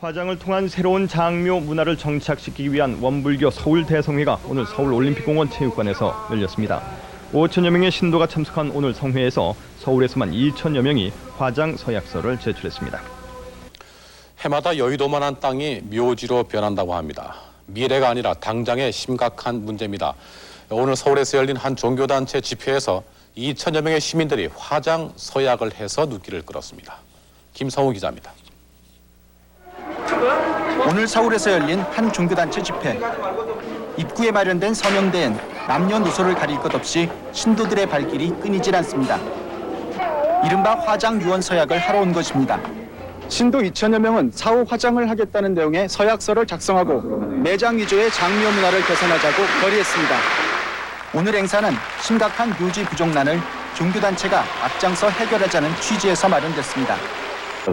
화장을 통한 새로운 장묘 문화를 정착시키기 위한 원불교 서울대성회가 오늘 서울올림픽공원 체육관에서 열렸습니다. 5천여 명의 신도가 참석한 오늘 성회에서 서울에서만 2천여 명이 화장 서약서를 제출했습니다. 해마다 여의도만한 땅이 묘지로 변한다고 합니다. 미래가 아니라 당장의 심각한 문제입니다. 오늘 서울에서 열린 한 종교단체 집회에서 2천여 명의 시민들이 화장 서약을 해서 눈길을 끌었습니다. 김성우 기자입니다. 오늘 서울에서 열린 한 종교단체 집회. 입구에 마련된 서명대엔 남녀노소를 가릴 것 없이 신도들의 발길이 끊이질 않습니다. 이른바 화장 유언 서약을 하러 온 것입니다. 신도 2천여 명은 사후 화장을 하겠다는 내용의 서약서를 작성하고 매장 위주의 장묘 문화를 개선하자고 결의했습니다. 오늘 행사는 심각한 묘지 부족난을 종교단체가 앞장서 해결하자는 취지에서 마련됐습니다.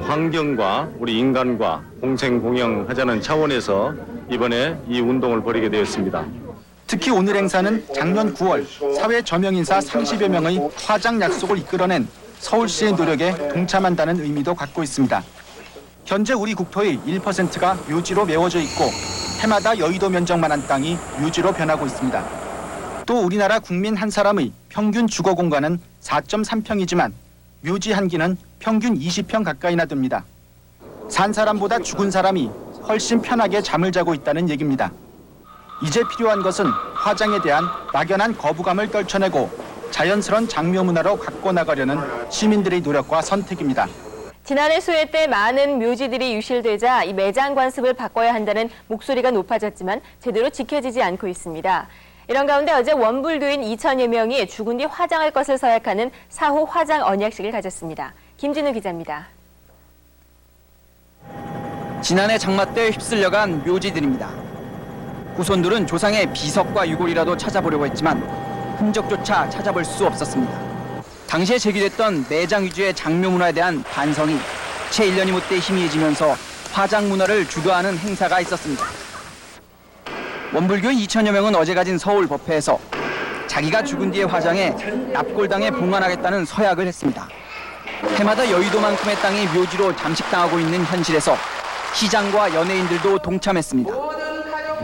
환경과 우리 인간과 공생공영하자는 차원에서 이번에 이 운동을 벌이게 되었습니다. 특히 오늘 행사는 작년 9월 사회 저명 인사 30여 명의 화장 약속을 이끌어낸 서울시의 노력에 동참한다는 의미도 갖고 있습니다. 현재 우리 국토의 1%가 묘지로 메워져 있고 해마다 여의도 면적만한 땅이 묘지로 변하고 있습니다. 또 우리나라 국민 한 사람의 평균 주거 공간은 4.3평이지만 묘지 한 기는 평균 20평 가까이나 됩니다. 산 사람보다 죽은 사람이 훨씬 편하게 잠을 자고 있다는 얘기입니다. 이제 필요한 것은 화장에 대한 막연한 거부감을 떨쳐내고 자연스러운 장묘 문화로 갖고 나가려는 시민들의 노력과 선택입니다. 지난해 수해 때 많은 묘지들이 유실되자 이 매장 관습을 바꿔야 한다는 목소리가 높아졌지만 제대로 지켜지지 않고 있습니다. 이런 가운데 어제 원불교인 2천여 명이 죽은 뒤 화장할 것을 서약하는 사후 화장 언약식을 가졌습니다. 김진우 기자입니다. 지난해 장마 때 휩쓸려간 묘지들입니다. 후손들은 조상의 비석과 유골이라도 찾아보려고 했지만 흔적조차 찾아볼 수 없었습니다. 당시에 제기됐던 매장 위주의 장묘 문화에 대한 반성이 채 1년이 못돼 희미해지면서 화장 문화를 주도하는 행사가 있었습니다. 원불교인 2천여 명은 어제 가진 서울 법회에서 자기가 죽은 뒤에 화장해 납골당에 봉안하겠다는 서약을 했습니다. 해마다 여의도만큼의 땅이 묘지로 잠식당하고 있는 현실에서 시장과 연예인들도 동참했습니다.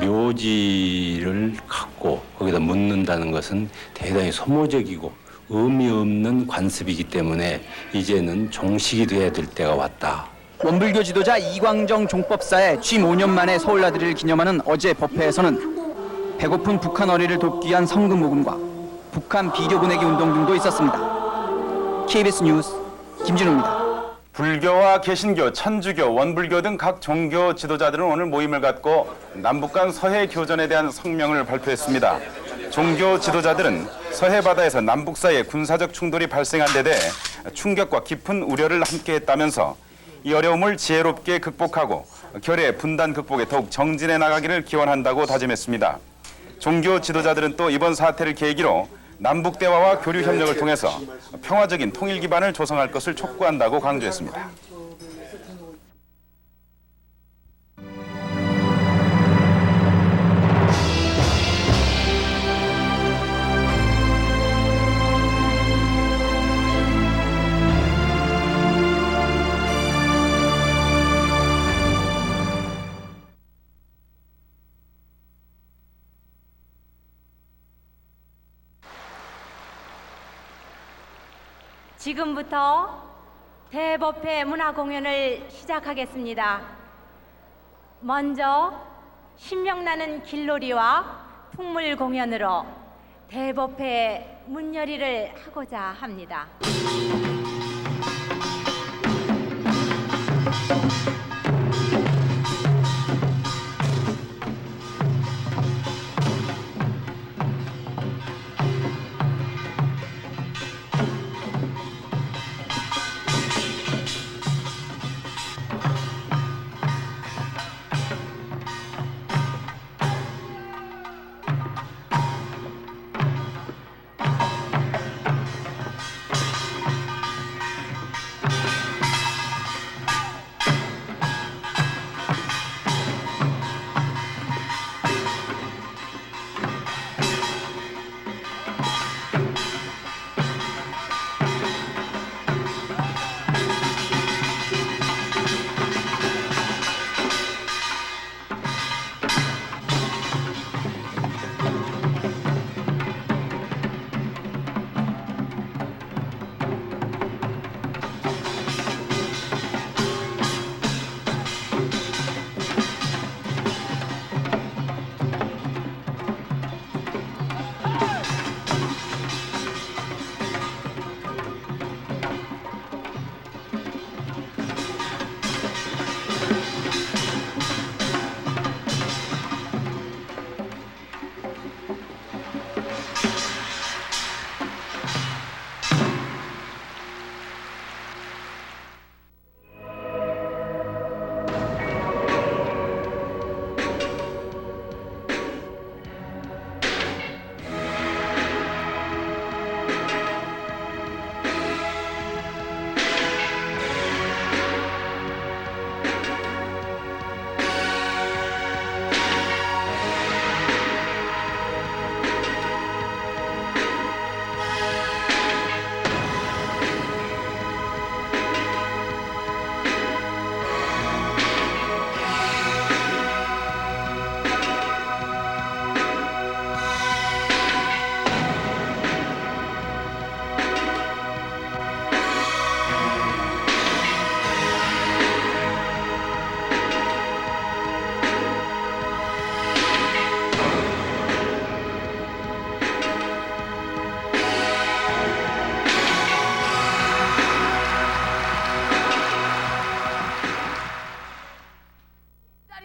묘지를 갖고 거기다 묻는다는 것은 대단히 소모적이고 의미 없는 관습이기 때문에 이제는 종식이 돼야 될 때가 왔다. 원불교 지도자 이광정 종법사의 취임 5년 만에 서울나들이를 기념하는 어제 법회에서는 배고픈 북한 어린이를 돕기 위한 성금 모금과 북한 비료 보내기 운동 등도 있었습니다. KBS 뉴스 김진우입니다. 불교와 개신교, 천주교, 원불교 등 각 종교 지도자들은 오늘 모임을 갖고 남북 간 서해 교전에 대한 성명을 발표했습니다. 종교 지도자들은 서해 바다에서 남북 사이에 군사적 충돌이 발생한 데 대해 충격과 깊은 우려를 함께 했다면서 이 어려움을 지혜롭게 극복하고 결의 분단 극복에 더욱 정진해 나가기를 기원한다고 다짐했습니다. 종교 지도자들은 또 이번 사태를 계기로 남북 대화와 교류 협력을 통해서 평화적인 통일 기반을 조성할 것을 촉구한다고 강조했습니다. 지금부터 대법회 문화공연을 시작하겠습니다. 먼저 신명나는 길놀이와 풍물 공연으로 대법회 문열이를 하고자 합니다.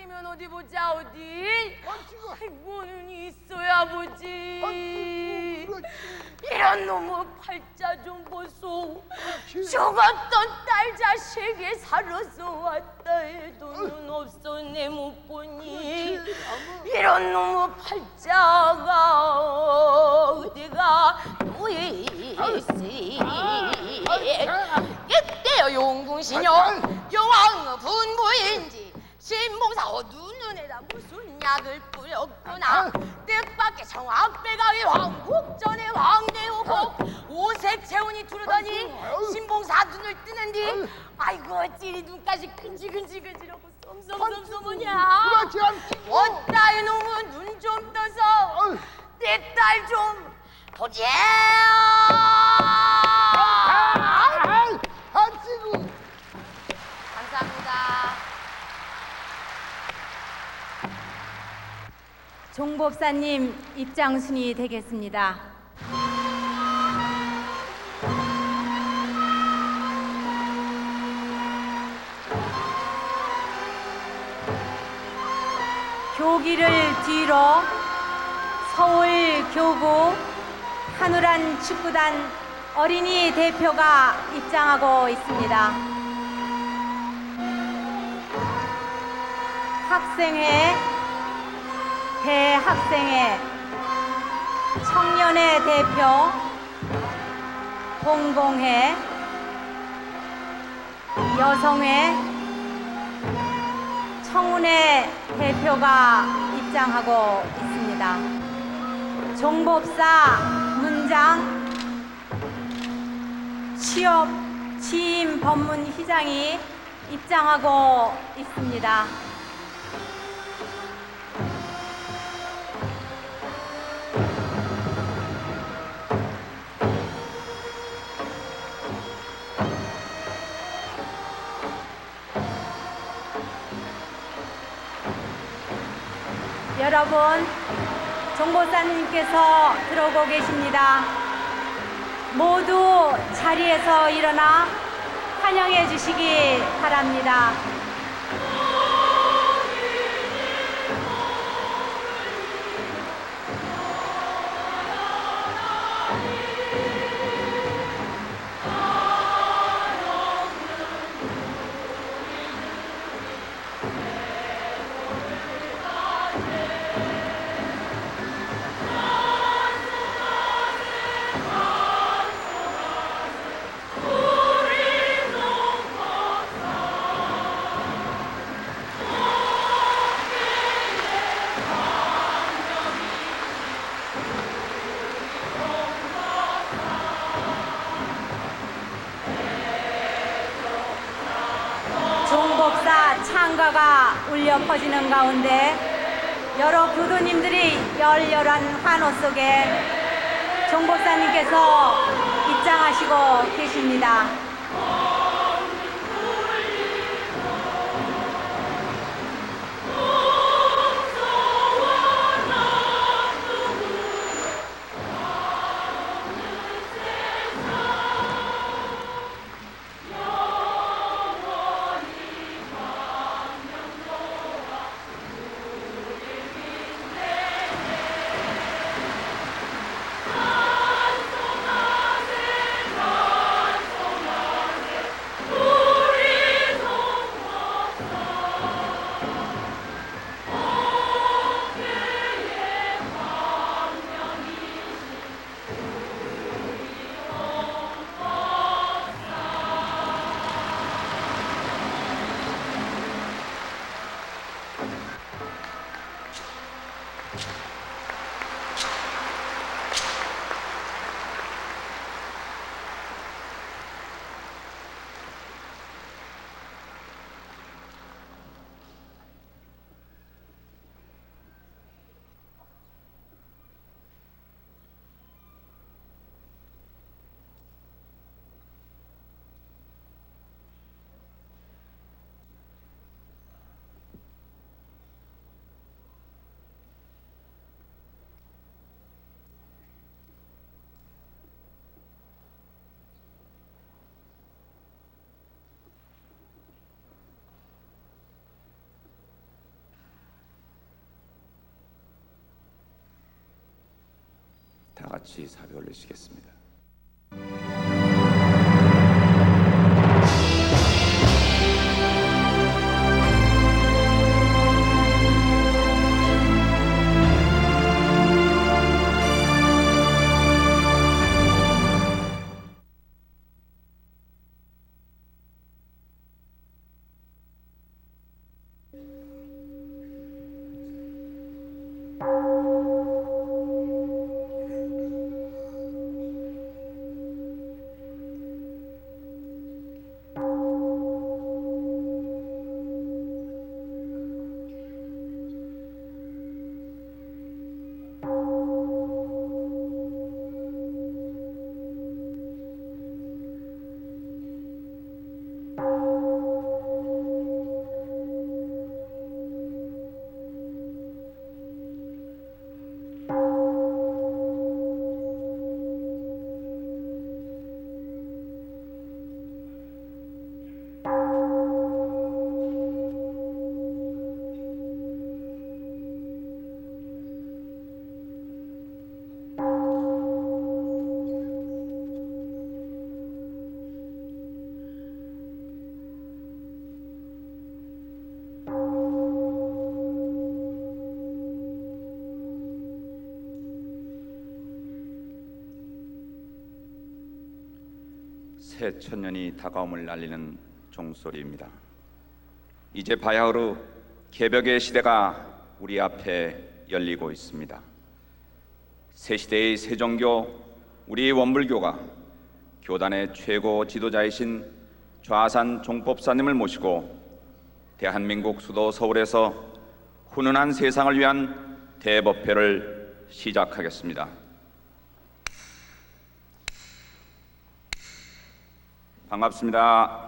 아니면 어디 보자 어디. 아이고 눈이 있어야 보지. 이런 놈의 팔자 좀 보소. 죽었던 딸 자식이 살아서 왔다 해도 눈 없어 내 못 보니. 이런 놈의 팔자가 어디가 누이시. 이때여 용궁신여 용왕의 분부인지 신봉사 어두눈에다 무슨 약을 뿌렸구나. 뜻밖의 정악배강이 황국전의 왕대오고 오색 재훈이 두르더니 신봉사 눈을 뜨는디 아이고 찌리 눈까지 근질근질근질하고 썸썸썸썸하냐. 어따 이놈은 눈 좀 떠서 내 딸 좀 보자. 감사합니다. 종법사님 입장순이 되겠습니다. 교기를 뒤로 서울 교구 한우란 축구단 어린이 대표가 입장하고 있습니다. 학생회, 대학생회, 청년회 대표, 공공회, 여성회, 청운회 대표가 입장하고 있습니다. 종법사 문장, 취업, 취임 법문휘장이 입장하고 있습니다. 여러분, 종보사님께서 들어오고 계십니다. 모두 자리에서 일어나 환영해 주시기 바랍니다. 종법사 창가가 울려 퍼지는 가운데 여러 교도님들이 열렬한 환호 속에 종법사님께서 입장하시고 계십니다. 다 같이 사배 올리시겠습니다. 새 천년이 다가옴을 알리는 종소리입니다. 이제 바야흐로 개벽의 시대가 우리 앞에 열리고 있습니다. 새 시대의 새종교 우리 원불교가 교단의 최고 지도자이신 좌산 종법사님을 모시고 대한민국 수도 서울에서 훈훈한 세상을 위한 대법회를 시작하겠습니다. 반갑습니다.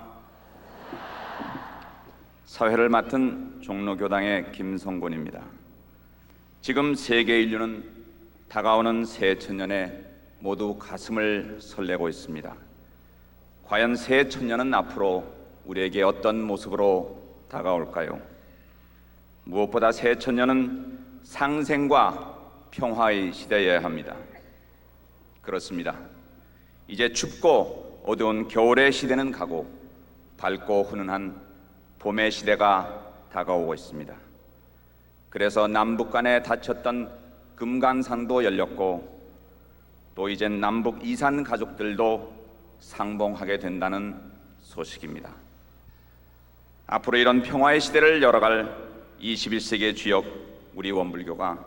사회를 맡은 종로교당의 김성곤입니다. 지금 세계 인류는 다가오는 새 천년에 모두 가슴을 설레고 있습니다. 과연 새 천년은 앞으로 우리에게 어떤 모습으로 다가올까요? 무엇보다 새 천년은 상생과 평화의 시대여야 합니다. 그렇습니다. 이제 춥고 어두운 겨울의 시대는 가고 밝고 훈훈한 봄의 시대가 다가오고 있습니다. 그래서 남북 간에 닫혔던 금강산도 열렸고 또 이젠 남북 이산 가족들도 상봉하게 된다는 소식입니다. 앞으로 이런 평화의 시대를 열어갈 21세기의 주역 우리 원불교가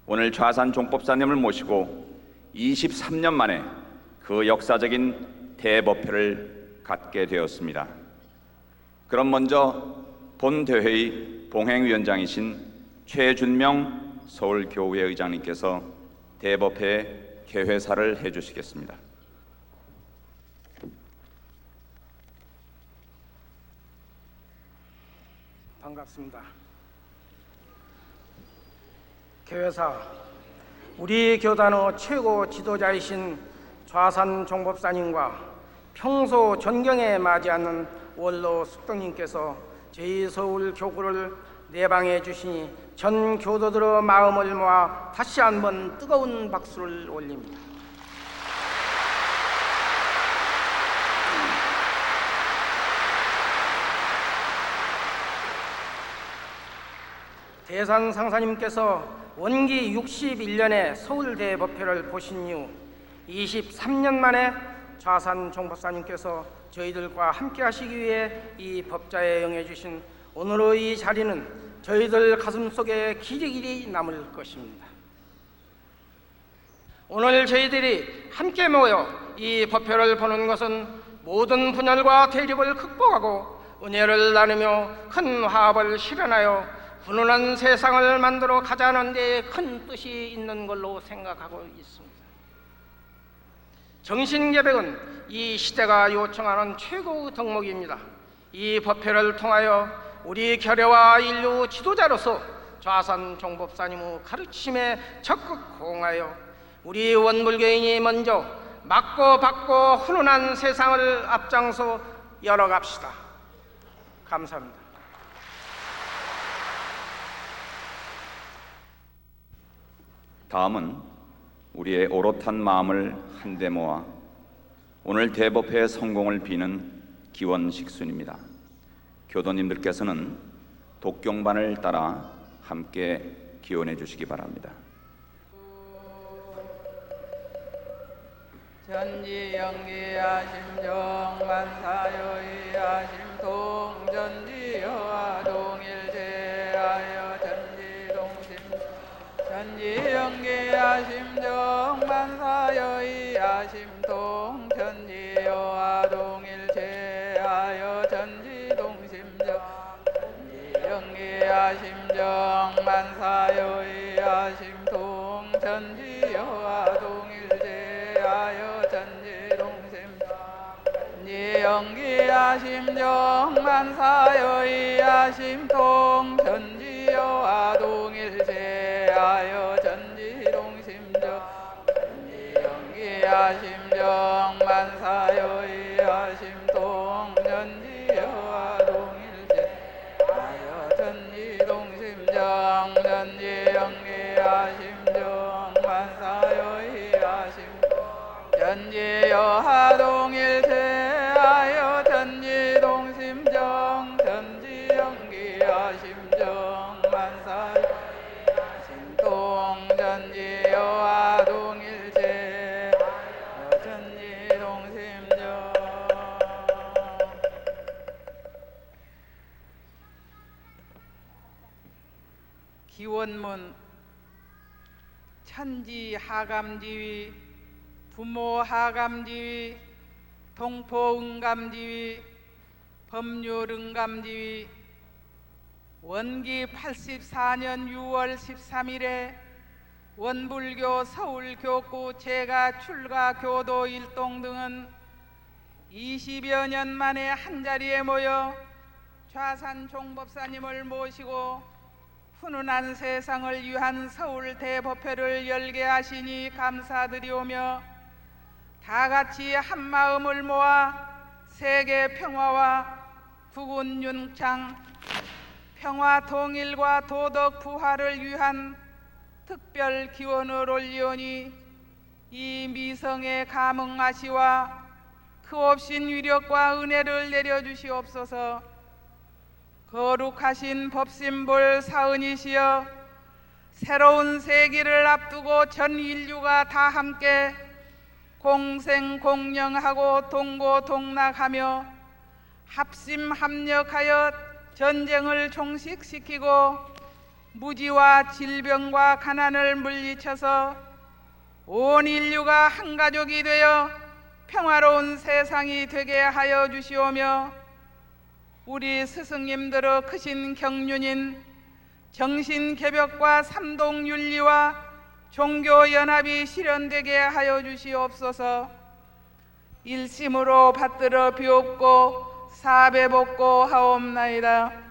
오늘 좌산 종법사님을 모시고 23년 만에 그 역사적인 대법회를 갖게 되었습니다. 그럼 먼저 본 대회의 봉행위원장이신 최준명 서울교우회 의장님께서 대법회 개회사를 해주시겠습니다. 반갑습니다. 개회사 우리 교단의 최고 지도자이신 좌산 종법사님과 평소 존경에 맞지 않는 원로 숙덕님께서 저희 서울 교구를 내방해 주시니 전 교도들의 마음을 모아 다시 한번 뜨거운 박수를 올립니다. 대산 상사님께서 원기 61년에 서울대법회를 보신 이후 23년 만에 좌산 종법사님께서 저희들과 함께 하시기 위해 이 법자에 응해 주신 오늘의 이 자리는 저희들 가슴속에 길이길이 남을 것입니다. 오늘 저희들이 함께 모여 이 법회를 보는 것은 모든 분열과 대립을 극복하고 은혜를 나누며 큰 화합을 실현하여 훈훈한 세상을 만들어 가자는 데 큰 뜻이 있는 걸로 생각하고 있습니다. 정신개벽은 이 시대가 요청하는 최고의 덕목입니다. 이 법회를 통하여 우리 결여와 인류 지도자로서 좌산 종법사님의 가르침에 적극 호응하여 우리 원불교인이 먼저 맞고 받고 훈훈한 세상을 앞장서 열어갑시다. 감사합니다. 다음은 우리의 오롯한 마음을 한데 모아 오늘 대법회 성공을 비는 기원식순입니다. 교도님들께서는 독경반을 따라 함께 기원해 주시기 바랍니다. 전지영기하심정만사여의하심 동전지여와 동일제하여 전지동심 전지영기하심정만사여의하심 동전지여와 동일제하여 전지동심정 전지영기하심정만사여의하심 동전지여와 동일제하여 전지동심정 전지영기하심 동전지여와 동일제하여 전지동심정 전지영기하심정 만사여의하심 전지동심정 전지동심정 기원문 천지하감지위 부모하감지위 동포응감지위 법률응감지위 원기 84년 6월 13일에 원불교 서울교구 제가 출가 교도 일동 등은 20여 년 만에 한자리에 모여 좌산 종법사님을 모시고 훈훈한 세상을 위한 서울 대법회를 열게 하시니 감사드리오며 다같이 한마음을 모아 세계 평화와 국운 융창, 평화 통일과 도덕 부활을 위한 특별 기원을 올리오니 이 미성에 감응하시와 그 없인 위력과 은혜를 내려주시옵소서. 거룩하신 법신볼 사은이시여 새로운 세기를 앞두고 전 인류가 다 함께 공생공령하고 동고동락하며 합심합력하여 전쟁을 종식시키고 무지와 질병과 가난을 물리쳐서 온 인류가 한 가족이 되어 평화로운 세상이 되게 하여 주시오며 우리 스승님들의 크신 경륜인 정신개벽과 삼동윤리와 종교연합이 실현되게 하여 주시옵소서. 일심으로 받들어 비옵고 사배복고 하옵나이다.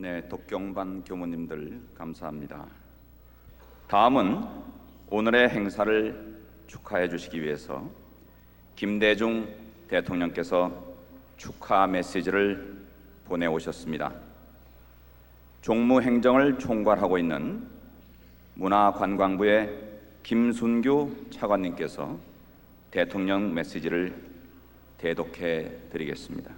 네, 독경반 교무님들 감사합니다. 다음은 오늘의 행사를 축하해 주시기 위해서 김대중 대통령께서 축하 메시지를 보내오셨습니다. 종무행정을 총괄하고 있는 문화관광부의 김순규 차관님께서 대통령 메시지를 대독해 드리겠습니다.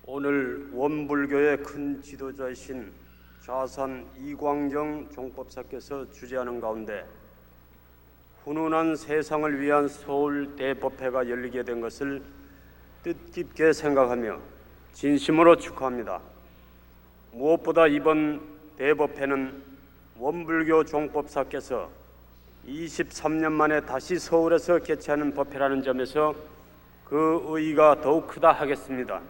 오늘 원불교의 큰 지도자이신 좌산 이광정 종법사께서 주재하는 가운데 훈훈한 세상을 위한 서울 대법회가 열리게 된 것을 뜻깊게 생각하며 진심으로 축하합니다. 무엇보다 이번 대법회는 원불교 종법사께서 23년 만에 다시 서울에서 개최하는 법회라는 점에서 그 의의가 더욱 크다 하겠습니다.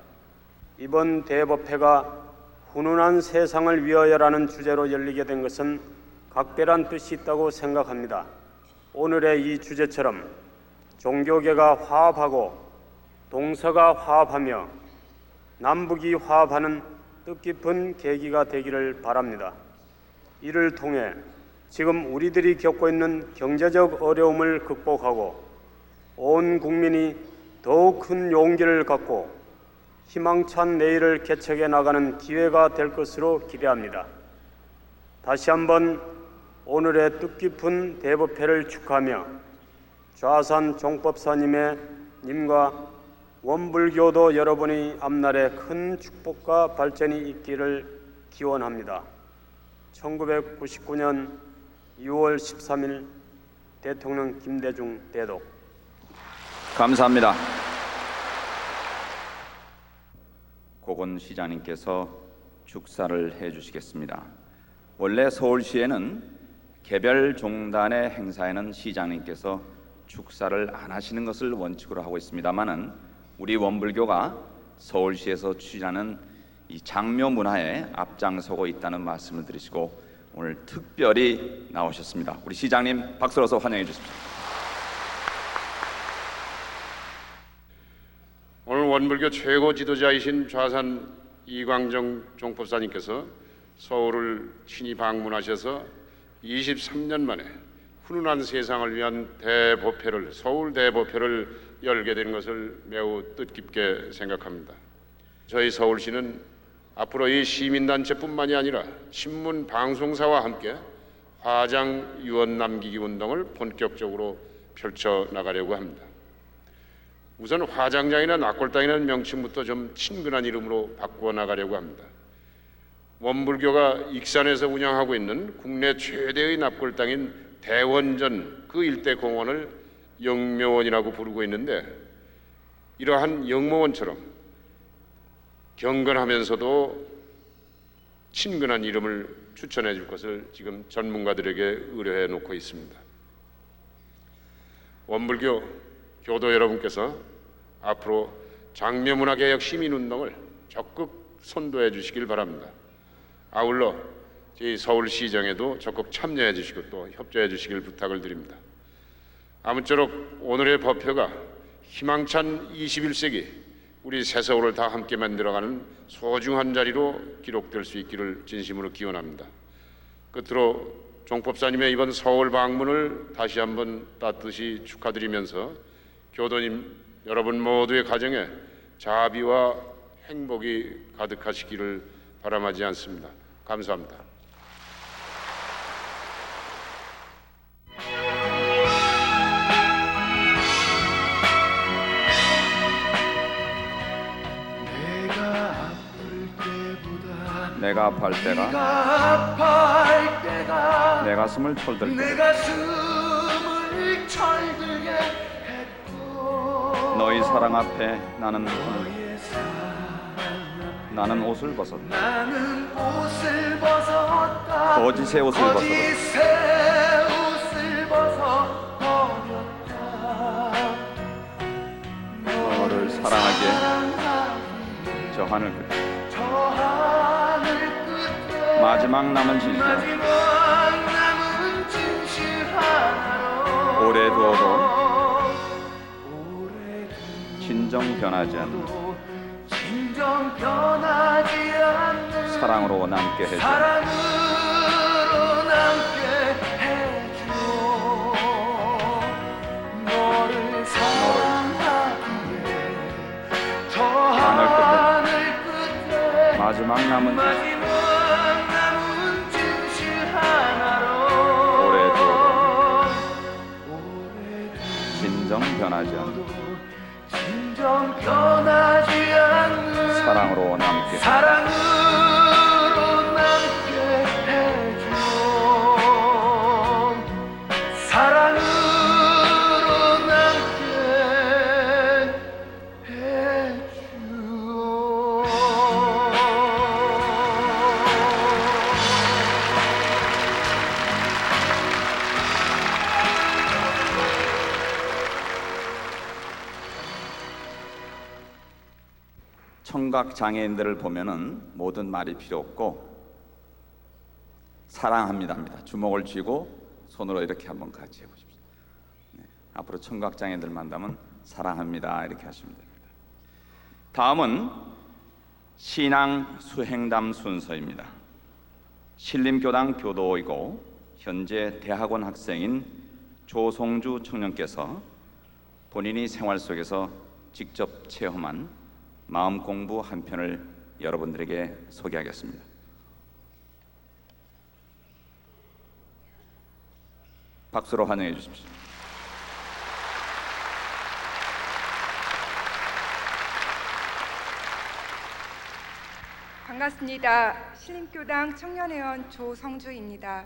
이번 대법회가 훈훈한 세상을 위하여라는 주제로 열리게 된 것은 각별한 뜻이 있다고 생각합니다. 오늘의 이 주제처럼 종교계가 화합하고 동서가 화합하며 남북이 화합하는 뜻깊은 계기가 되기를 바랍니다. 이를 통해 지금 우리들이 겪고 있는 경제적 어려움을 극복하고 온 국민이 더욱 큰 용기를 갖고 희망찬 내일을 개척해 나가는 기회가 될 것으로 기대합니다. 다시 한번 오늘의 뜻깊은 대법회를 축하하며 좌산 종법사님과 원불교도 여러분의 앞날에 큰 축복과 발전이 있기를 기원합니다. 1999년 6월 13일 대통령 김대중 대독. 감사합니다. 고건 시장님께서 축사를 해주시겠습니다. 원래 서울시에는 개별 종단의 행사에는 시장님께서 축사를 안 하시는 것을 원칙으로 하고 있습니다만은 우리 원불교가 서울시에서 추진하는 이 장묘 문화에 앞장서고 있다는 말씀을 드리시고 오늘 특별히 나오셨습니다. 우리 시장님 박수로서 환영해 주십시오. 오늘 원불교 최고 지도자이신 좌산 이광정 종법사님께서 서울을 친히 방문하셔서 23년 만에 훈훈한 세상을 위한 대법회를 서울 대법회를 열게 된 것을 매우 뜻깊게 생각합니다. 저희 서울시는 앞으로 이 시민단체뿐만이 아니라 신문, 방송사와 함께 화장 유언 남기기 운동을 본격적으로 펼쳐나가려고 합니다. 우선 화장장이나 낙골당이라는 명칭부터 좀 친근한 이름으로 바꾸어 나가려고 합니다. 원불교가 익산에서 운영하고 있는 국내 최대의 납골당인 대원전 그 일대 공원을 영묘원이라고 부르고 있는데 이러한 영묘원처럼 경건하면서도 친근한 이름을 추천해 줄 것을 지금 전문가들에게 의뢰해 놓고 있습니다. 원불교 교도 여러분께서 앞으로 장묘문화개혁 시민운동을 적극 선도해 주시길 바랍니다. 아울러 저희 서울시정에도 적극 참여해 주시고 또 협조해 주시길 부탁을 드립니다. 아무쪼록 오늘의 법회가 희망찬 21세기 우리 새서울을 다 함께 만들어가는 소중한 자리로 기록될 수 있기를 진심으로 기원합니다. 끝으로 종법사님의 이번 서울 방문을 다시 한번 따뜻이 축하드리면서 교도님 여러분 모두의 가정에 자비와 행복이 가득하시기를 바람하지 않습니다. 감사합니다. 내가 아플 때가 내 가슴을 철들게 너희 사랑 앞에 나는 옷을 벗었다. 거짓의 옷을 벗었다. 너를 사랑하기에 저 하늘 끝에 마지막 남은 진실 오래 두어도 진정 변하지 않는 사랑으로 남게 해줘. 하늘 끝에 마지막 남은 오래 두어도 진정 변하지 않는 사랑으로 남게 청각 장애인들을 보면은 모든 말이 필요 없고 사랑합니다입니다. 주먹을 쥐고 손으로 이렇게 한번 같이 해보십시오. 네. 앞으로 청각 장애인들 만나면 사랑합니다 이렇게 하시면 됩니다. 다음은 신앙 수행담 순서입니다. 신림교당 교도이고 현재 대학원 학생인 조성주 청년께서 본인이 생활 속에서 직접 체험한 마음 공부 한 편을 여러분들에게 소개하겠습니다. 박수로 환영해 주십시오. 반갑습니다. 신림교당 청년회원 조성주입니다.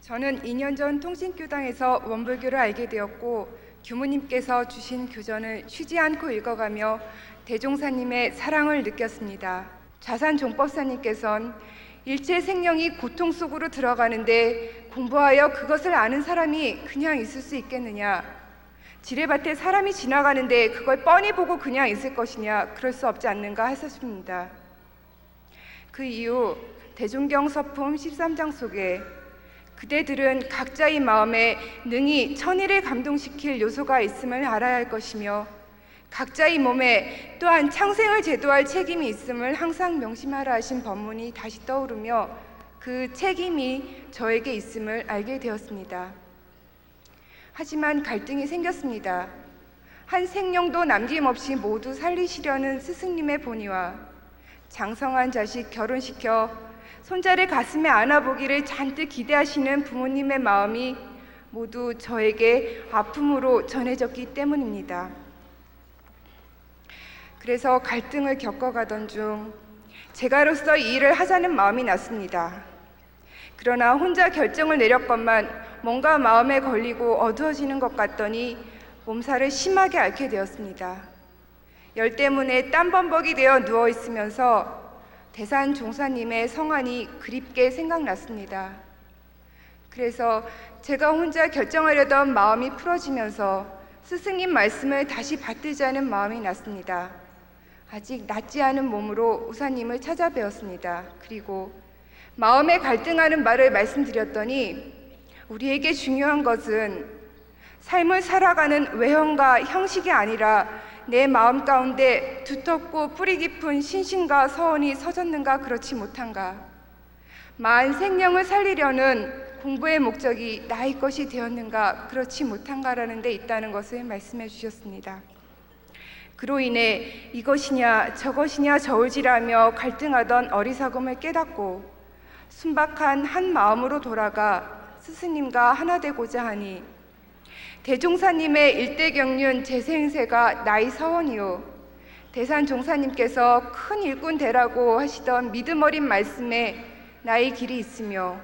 저는 2년 전 통신교당에서 원불교를 알게 되었고 교무님께서 주신 교전을 쉬지 않고 읽어가며 대종사님의 사랑을 느꼈습니다. 좌산종법사님께서는 일체 생명이 고통 속으로 들어가는데 공부하여 그것을 아는 사람이 그냥 있을 수 있겠느냐? 지뢰밭에 사람이 지나가는데 그걸 뻔히 보고 그냥 있을 것이냐? 그럴 수 없지 않는가 하셨습니다. 그 이후 대종경 서품 13장 속에 그대들은 각자의 마음에 능히 천일을 감동시킬 요소가 있음을 알아야 할 것이며 각자의 몸에 또한 창생을 제도할 책임이 있음을 항상 명심하라 하신 법문이 다시 떠오르며 그 책임이 저에게 있음을 알게 되었습니다. 하지만 갈등이 생겼습니다. 한 생명도 남김없이 모두 살리시려는 스승님의 본의와 장성한 자식 결혼시켜 손자를 가슴에 안아보기를 잔뜩 기대하시는 부모님의 마음이 모두 저에게 아픔으로 전해졌기 때문입니다. 그래서 갈등을 겪어가던 중 제가로서 이 일을 하자는 마음이 났습니다. 그러나 혼자 결정을 내렸건만 뭔가 마음에 걸리고 어두워지는 것 같더니 몸살을 심하게 앓게 되었습니다. 열 때문에 땀범벅이 되어 누워있으면서 대산 종사님의 성안이 그립게 생각났습니다. 그래서 제가 혼자 결정하려던 마음이 풀어지면서 스승님 말씀을 다시 받들자는 마음이 났습니다. 아직 낫지 않은 몸으로 우사님을 찾아뵈었습니다. 그리고 마음에 갈등하는 말을 말씀드렸더니 우리에게 중요한 것은 삶을 살아가는 외형과 형식이 아니라 내 마음 가운데 두텁고 뿌리 깊은 신심과 서원이 서졌는가 그렇지 못한가, 만 생명을 살리려는 공부의 목적이 나의 것이 되었는가 그렇지 못한가라는 데 있다는 것을 말씀해 주셨습니다. 그로 인해 이것이냐 저것이냐 저울질하며 갈등하던 어리석음을 깨닫고 순박한 한 마음으로 돌아가 스승님과 하나 되고자 하니 대종사님의 일대경륜 제세행세가 나의 서원이요 대산 종사님께서 큰 일꾼 되라고 하시던 믿음 어린 말씀에 나의 길이 있으며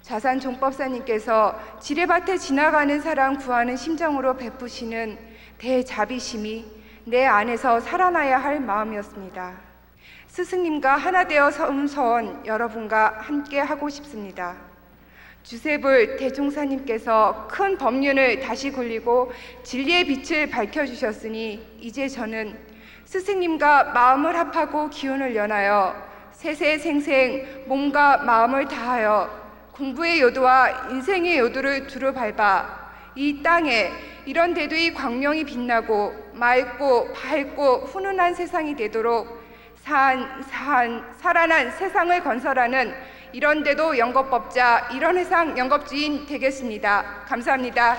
좌산 종법사님께서 지뢰밭에 지나가는 사람 구하는 심정으로 베푸시는 대자비심이 내 안에서 살아나야 할 마음이었습니다. 스승님과 하나 되어 서운 서원 여러분과 함께 하고 싶습니다. 주세불 대종사님께서 큰 법륜을 다시 굴리고 진리의 빛을 밝혀주셨으니 이제 저는 스승님과 마음을 합하고 기운을 연하여 세세생생 몸과 마음을 다하여 공부의 요도와 인생의 요도를 두루 밟아 이 땅에 이런 대도의 광명이 빛나고 맑고 밝고 훈훈한 세상이 되도록 살아난 세상을 건설하는 이런 대도 영겁법자, 이런 회상 영겁주인 되겠습니다. 감사합니다.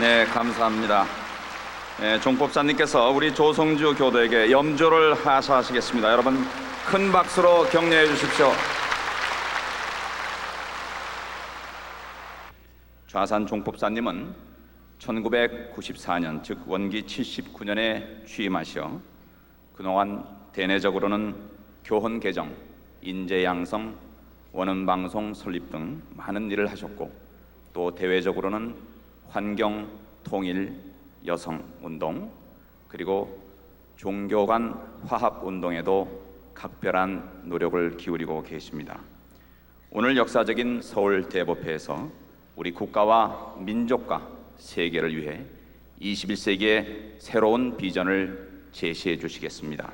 네, 감사합니다. 종법사님께서 우리 조성주 교도에게 염조를 하사하시겠습니다. 여러분 큰 박수로 격려해 주십시오. 좌산 종법사님은 1994년 즉 원기 79년에 취임하시어 그동안 대내적으로는 교헌 개정, 인재 양성, 원음 방송 설립 등 많은 일을 하셨고 또 대외적으로는 환경, 통일, 여성 운동 그리고 종교 간 화합 운동에도 각별한 노력을 기울이고 계십니다. 오늘 역사적인 서울 대법회에서 우리 국가와 민족과 세계를 위해 21세기의 새로운 비전을 제시해 주시겠습니다.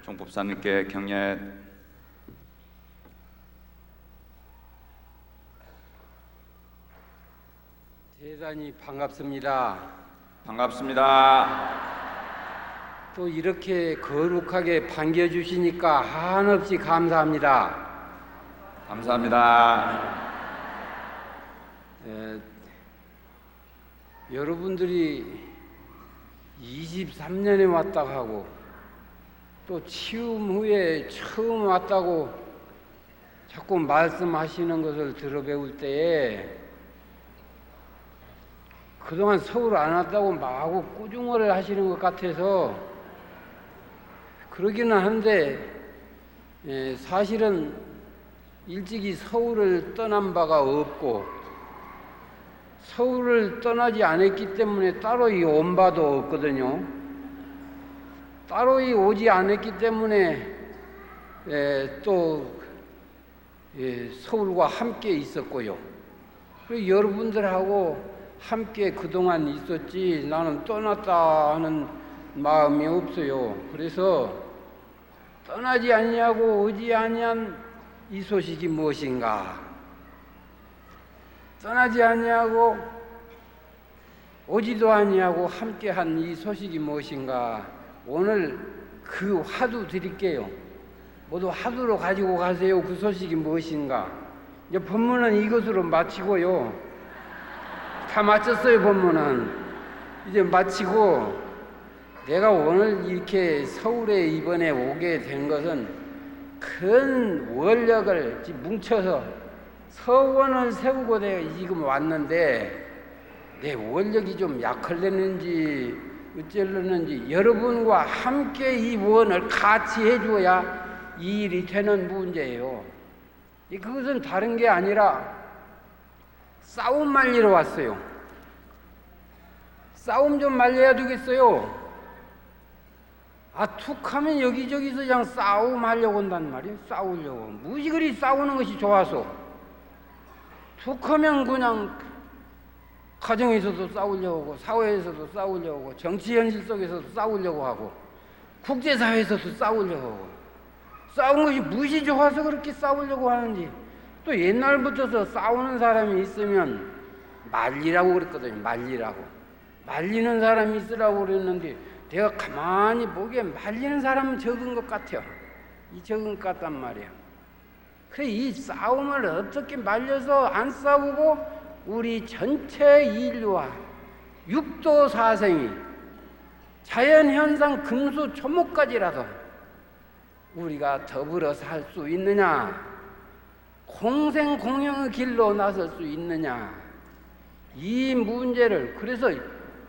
종법사님께 격려. 대단히 반갑습니다. 반갑습니다. 또 이렇게 거룩하게 반겨주시니까 한없이 감사합니다. 감사합니다. 여러분들이 23년에 왔다 하고 또 치움 후에 처음 왔다고 자꾸 말씀하시는 것을 들어배울 때에 그동안 서울 안 왔다고 마구 꾸중을 하시는 것 같아서 그러기는 한데 사실은 일찍이 서울을 떠난 바가 없고 서울을 떠나지 않았기 때문에 따로이 온 바도 없거든요. 따로이 오지 않았기 때문에 또 서울과 함께 있었고요. 그리고 여러분들하고 함께 그동안 있었지 나는 떠났다 하는 마음이 없어요. 그래서 떠나지 아니하고 오지 아니한 이 소식이 무엇인가? 떠나지 아니하고 오지도 아니하고 함께한 이 소식이 무엇인가? 오늘 그 화두 드릴게요. 모두 화두로 가지고 가세요. 그 소식이 무엇인가? 이제 본문은 이것으로 마치고요. 다 마쳤어요. 본문은 이제 마치고 내가 오늘 이렇게 서울에 이번에 오게 된 것은 큰 원력을 뭉쳐서 서원을 세우고 내가 지금 왔는데 내 원력이 좀 약할랬는지 어쩔랬는지 여러분과 함께 이 원을 같이 해줘야 이 일이 되는 문제예요. 그것은 다른 게 아니라 싸움 말리러 왔어요. 싸움 좀 말려야 되겠어요. 툭 하면 여기저기서 그냥 싸움하려고 온단 말이에요. 싸우려고. 무지 그리 싸우는 것이 좋아서. 툭 하면 그냥 가정에서도 싸우려고 하고, 사회에서도 싸우려고 하고, 정치 현실 속에서도 싸우려고 하고, 국제사회에서도 싸우려고 하고. 싸운 것이 무엇이 좋아서 그렇게 싸우려고 하는지. 또 옛날부터 싸우는 사람이 있으면 말리라고 그랬거든요. 말리라고. 말리는 사람이 있으라고 그랬는데 내가 가만히 보기에 말리는 사람은 적은 것 같아요. 이 적은 것 같단 말이에요. 그래 이 싸움을 어떻게 말려서 안 싸우고 우리 전체 인류와 육도 사생이 자연현상 금수초목까지라도 우리가 더불어 살 수 있느냐, 공생공영의 길로 나설 수 있느냐, 이 문제를 그래서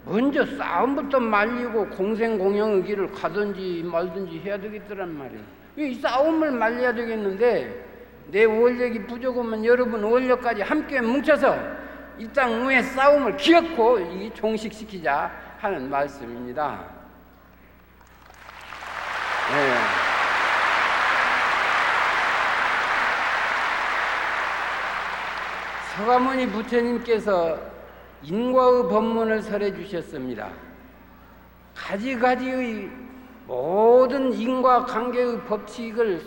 먼저 싸움부터 말리고 공생공영의 길을 가든지 말든지 해야 되겠더란 말이에요. 이 싸움을 말려야 되겠는데 내 원력이 부족하면 여러분 원력까지 함께 뭉쳐서 이 땅 위의 싸움을 기어코 종식시키자 하는 말씀입니다. 네. 서가모니 부처님께서 인과의 법문을 설해 주셨습니다. 가지가지의 모든 인과관계의 법칙을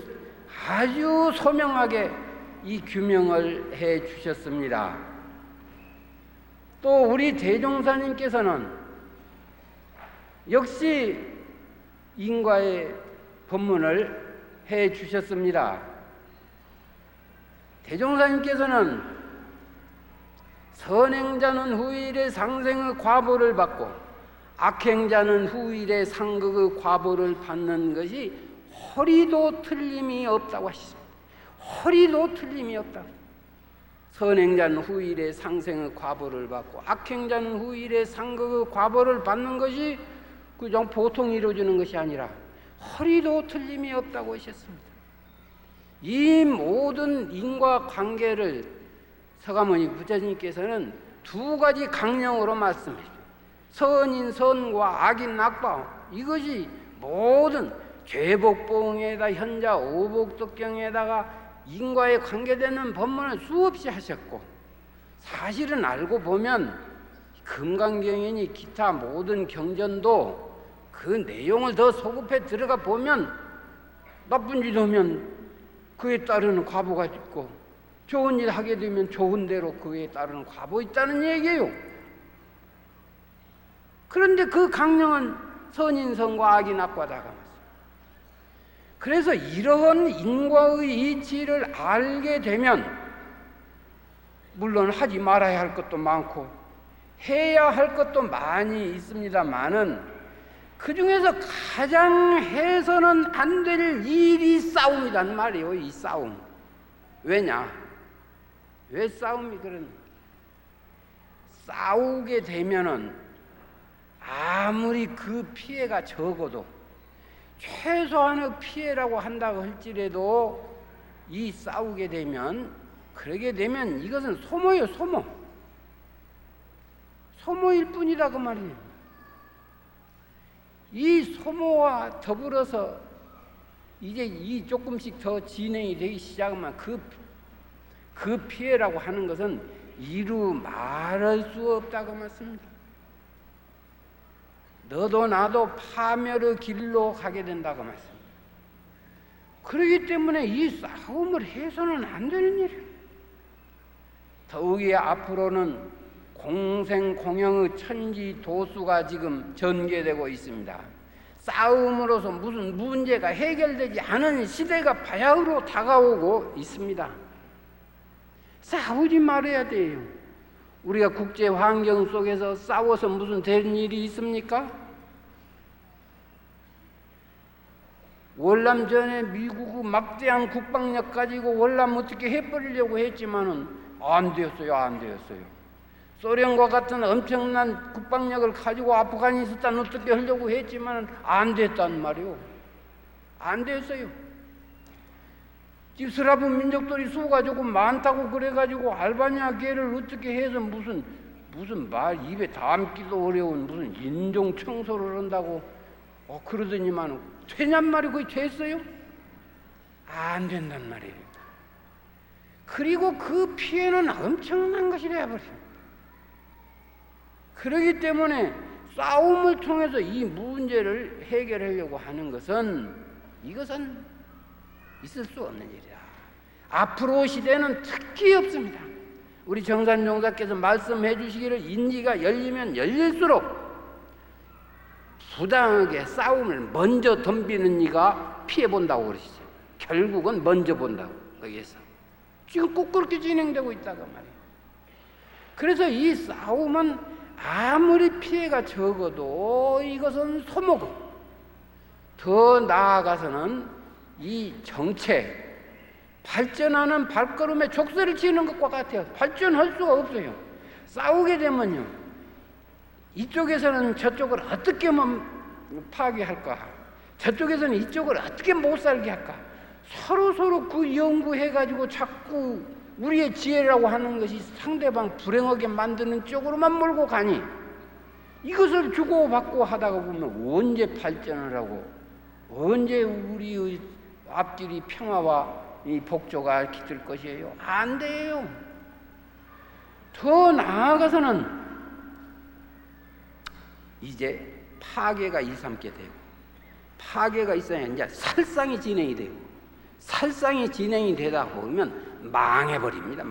아주 소명하게 이 규명을 해 주셨습니다. 또 우리 대종사님께서는 역시 인과의 법문을 해 주셨습니다. 대종사님께서는 선행자는 후일의 상생의 과보를 받고 악행자는 후일의 상극의 과보를 받는 것이 허리도 틀림이 없다고 하셨습니다. 허리도 틀림이 없다고. 선행자는 후일의 상생의 과보를 받고 악행자는 후일의 상극의 과보를 받는 것이 그냥 보통 이루어지는 것이 아니라 허리도 틀림이 없다고 하셨습니다. 이 모든 인과관계를 서가모니 부처님께서는 두 가지 강령으로 말씀해요. 선인 선과 악인 악바, 이것이 모든 죄복봉에다 현자 오복덕경에다가 인과에 관계되는 법문을 수없이 하셨고, 사실은 알고 보면 금강경이니 기타 모든 경전도 그 내용을 더 소급해 들어가 보면 나쁜 짓 하면 그에 따르는 과보가 있고, 좋은 일 하게 되면 좋은 대로 그에 따르는 과보 있다는 얘기예요. 그런데 그 강령은 선인선과 악인 악과다가 맞습니다. 그래서 이러한 인과의 이치를 알게 되면 물론 하지 말아야 할 것도 많고 해야 할 것도 많이 있습니다만은 그 중에서 가장 해서는 안 될 일이 싸움이란 말이에요. 이 싸움. 왜냐? 왜 싸움이 그런? 싸우게 되면은 아무리 그 피해가 적어도 최소한의 피해라고 한다고 할지라도 이 싸우게 되면, 그러게 되면 이것은 소모예요. 소모. 소모일 뿐이다 그 말이에요. 이 소모와 더불어서 이제 이 조금씩 더 진행이 되기 시작하면 그 피해라고 하는 것은 이루 말할 수 없다고 말씀입니다. 너도 나도 파멸의 길로 가게 된다고 말씀입니다. 그렇기 때문에 이 싸움을 해서는 안 되는 일이에요. 더욱이 앞으로는 공생공영의 천지 도수가 지금 전개되고 있습니다. 싸움으로서 무슨 문제가 해결되지 않은 시대가 바야흐로 다가오고 있습니다. 싸우지 말아야 돼요. 우리가 국제 환경 속에서 싸워서 무슨 되는 일이 있습니까? 월남 전에 미국의 막대한 국방력 가지고 월남 어떻게 해버리려고 했지만은 안 되었어요. 소련과 같은 엄청난 국방력을 가지고 아프가니스탄 어떻게 하려고 했지만은 안 됐단 말이요. 안 됐어요. 지금 슬라브 민족들이 수가 조금 많다고 그래가지고 알바니아 계를 어떻게 해서 무슨 말 입에 담기도 어려운 무슨 인종 청소를 한다고 그러더니만 되냔 말이 거의 됐어요? 안 된단 말이에요. 그리고 그 피해는 엄청난 것이 되어버려요. 그렇기 때문에 싸움을 통해서 이 문제를 해결하려고 하는 이것은 있을 수 없는 일이야. 앞으로 시대는 특히 없습니다. 우리 정산종사께서 말씀해 주시기를 인지가 열리면 열릴수록 부당하게 싸움을 먼저 덤비는 이가 피해본다고 그러시죠. 결국은 먼저 본다고 거기에서. 지금 꼭 그렇게 진행되고 있다고 말이에요. 그래서 이 싸움은 아무리 피해가 적어도 이것은 소모고 더 나아가서는 이 정책 발전하는 발걸음에 족쇄를 치는 것과 같아요. 발전할 수가 없어요. 싸우게 되면요, 이쪽에서는 저쪽을 어떻게 파괴할까, 저쪽에서는 이쪽을 어떻게 못 살게 할까, 서로 그 연구해가지고 자꾸 우리의 지혜라고 하는 것이 상대방 불행하게 만드는 쪽으로만 몰고 가니, 이것을 주고받고 하다가 보면 언제 발전을 하고 언제 우리의 앞길이 평화와 이 복조가 깃들 것이에요? 안 돼요. 더 나아가서는 이제 파괴가 일삼게 되고, 파괴가 있어야 이제 살상이 진행이 되고, 살상이 진행이 되다 보면 망해버립니다.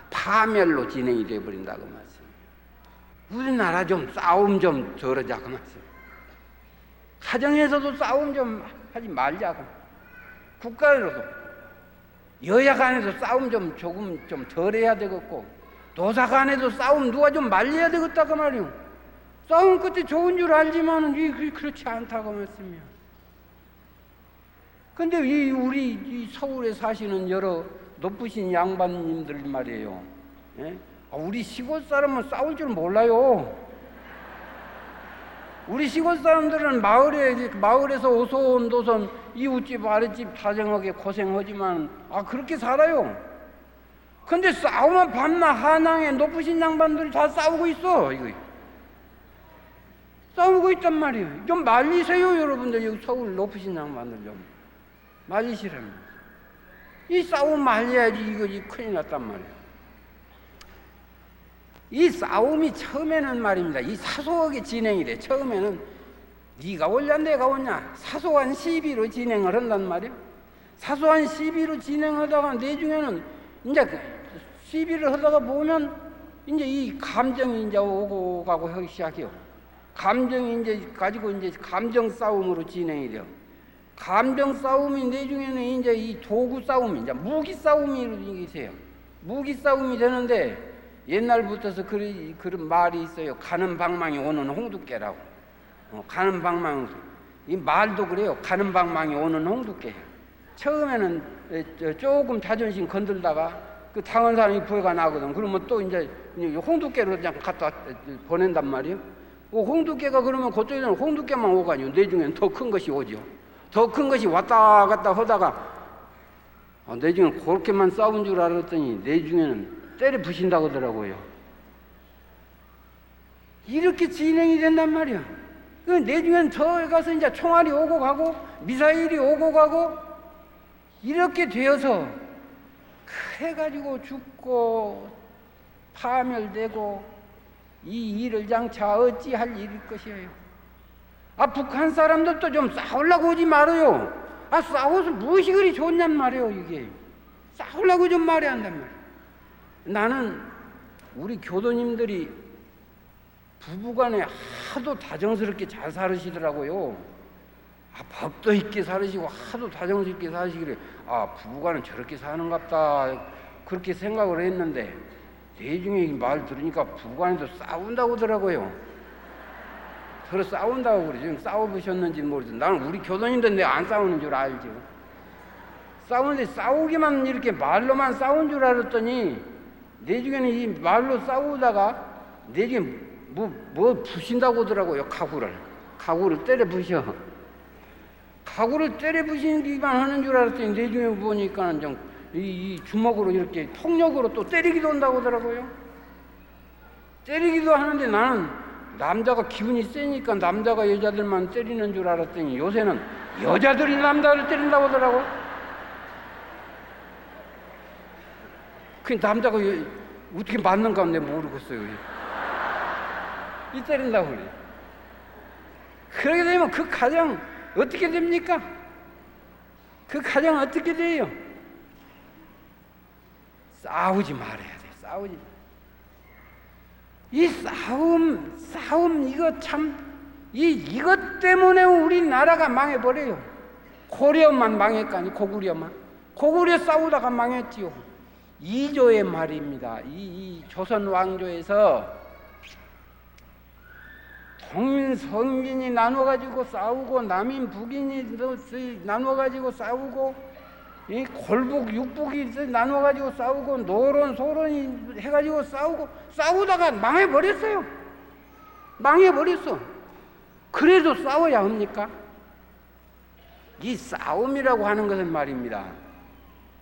파멸로 진행이 되어버린다고 말씀이에요. 우리나라 좀 싸움 좀 덜하자고 말씀이에요. 가정에서도 싸움 좀 하지 말자고, 국가로도 여야 간에도 싸움 조금 좀 덜 해야 되겠고, 도사 간에도 싸움 누가 좀 말려야 되겠다고 말이요. 싸움 끝에 좋은 줄 알지만은 그렇지 않다고 말씀이요. 근데 우리 서울에 사시는 여러 높으신 양반님들 말이에요. 예? 우리 시골 사람은 싸울 줄 몰라요. 우리 시골 사람들은 마을에서 오손도손 이웃집 아랫집 다정하게 고생하지만 그렇게 살아요. 근데 싸우면 밤낮 한양에 높으신 양반들이 다 싸우고 있어. 이거 싸우고 있단 말이에요. 좀 말리세요, 여러분들. 여기 서울 높으신 양반들 좀 말리시라면. 이 싸움 말려야지 이거 큰일 났단 말이에요. 이 싸움이 처음에는 말입니다, 이 사소하게 진행이 돼. 처음에는 네가 올냐 내가 올냐 사소한 시비로 진행을 한단 말이에요. 사소한 시비로 진행하다가 나중에는 이제 시비를 하다가 보면 이제 이 감정이 이제 오고 가고 하기 시작해요. 감정이 이제 가지고 이제 감정 싸움으로 진행이 돼요. 감정 싸움이 나중에는 이제 이 도구 싸움이 이제 무기 싸움이 돼요. 무기 싸움이 되는데, 옛날부터서 그런 말이 있어요. 가는 방망이 오는 홍두깨라고. 가는 방망이, 이 말도 그래요. 가는 방망이 오는 홍두깨. 처음에는 조금 자존심 건들다가 그 당한 사람이 부해가 나거든. 그러면 또 이제 홍두깨로 그냥 갖다 보낸단 말이에요. 홍두깨가 그러면 그쪽에는 홍두깨만 오가니요. 내중에는 더 큰 것이 오죠. 더 큰 것이 왔다 갔다 하다가 내중에는 그렇게만 싸운 줄 알았더니 내중에는 때려 부신다고 하더라고요. 이렇게 진행이 된단 말이야. 내중엔 더 가서 이제 총알이 오고 가고 미사일이 오고 가고 이렇게 되어서 그래가지고 죽고 파멸되고 이 일을 장차 어찌할 일일 것이에요. 북한 사람들도 좀 싸우려고 오지 말아요. 싸워서 무엇이 그리 좋냔 말이에요. 이게 싸우려고 좀 말해야 한단 말이에요. 나는 우리 교도님들이 부부간에 하도 다정스럽게 잘 살으시더라고요. 법도 있게 살으시고 하도 다정스럽게 살으시길래 부부간은 저렇게 사는갑다 그렇게 생각을 했는데, 나중에 말 들으니까 부부간에도 싸운다고 하더라고요. 서로 싸운다고 그러죠. 싸워보셨는지 모르겠어요. 나는 우리 교도님들 내가 안 싸우는 줄 알죠. 싸우는데 싸우기만 이렇게 말로만 싸운 줄 알았더니 내중에는 이 말로 싸우다가 내중에 뭐 부신다고 하더라고요. 가구를 때려 부셔. 가구를 때려 부시기만 하는 줄 알았더니 내중에 보니까 이 주먹으로 이렇게 폭력으로 또 때리기도 한다고 하더라고요. 때리기도 하는데 나는 남자가 기분이 세니까 남자가 여자들만 때리는 줄 알았더니 요새는 여자들이 남자를 때린다고 하더라고요. 그 남자가 어떻게 맞는가 내가 모르겠어요. 이 때린다고 그래. 그러게 되면 그 가정 어떻게 됩니까? 그 가정 어떻게 돼요? 싸우지 말아야 돼. 싸우지. 이 싸움 이거 참 이것 때문에 우리나라가 망해버려요. 고려만 망했거니 고구려 싸우다가 망했지요. 이조의 말입니다. 이 조선 왕조에서 동민 성민이 나눠가지고 싸우고 남인 북인이 나눠가지고 싸우고 이 골북 육북이 나눠가지고 싸우고 노론 소론이 해가지고 싸우다가 망해버렸어요. 망해버렸어. 그래도 싸워야 합니까? 이 싸움이라고 하는 것은 말입니다.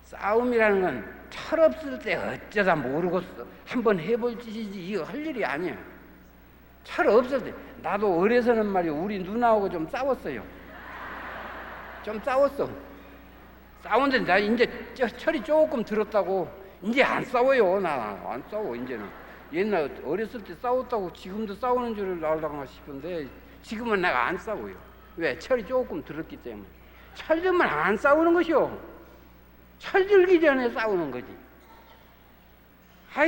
싸움이라는 건 철없을 때 어쩌다 모르고 한번 해볼 짓이지 이거 할 일이 아니야. 철없을 때 나도 어려서는 말이야 우리 누나하고 좀 싸웠어요. 좀 싸웠어. 싸운데 나 이제 철이 조금 들었다고 이제 안 싸워요. 나 안 싸워 이제는. 옛날 어렸을 때 싸웠다고 지금도 싸우는 줄 알다가 싶은데 지금은 내가 안 싸워요. 왜? 철이 조금 들었기 때문에. 철 들면 안 싸우는 것이요. 철 들기 전에 싸우는 거지.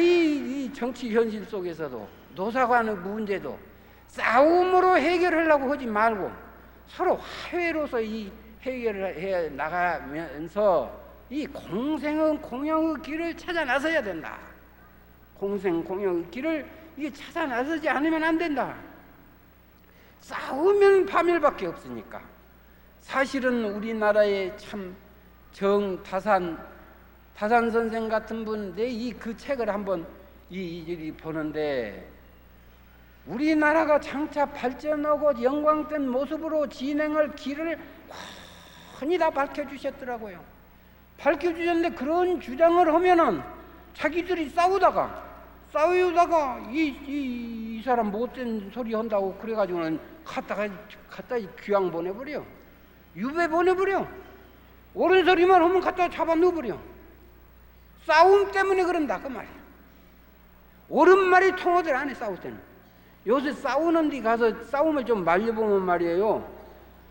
이 정치 현실 속에서도 노사관의 문제도 싸움으로 해결하려고 하지 말고 서로 화해로서 이 해결을 해 나가면서 이 공생은 공영의 길을 찾아 나서야 된다. 공생 공영의 길을 이게 찾아 나서지 않으면 안 된다. 싸우면 파멸밖에 없으니까. 사실은 우리나라의 참 다산 선생 같은 분, 그 책을 한번 보는데 우리나라가 장차 발전하고 영광된 모습으로 진행할 길을 훤히 다 밝혀주셨더라고요. 밝혀주셨는데 그런 주장을 하면은 자기들이 싸우다가 이 사람 못된 소리 한다고 그래가지고는 갖다 귀양 보내버려. 유배 보내버려. 옳은 소리만 하면 갖다 잡아 넣어버려. 싸움 때문에 그런다 그 말이야. 옳은 말이 통하들 안 해. 싸울 때는. 요새 싸우는 데 가서 싸움을 좀 말려보면 말이에요.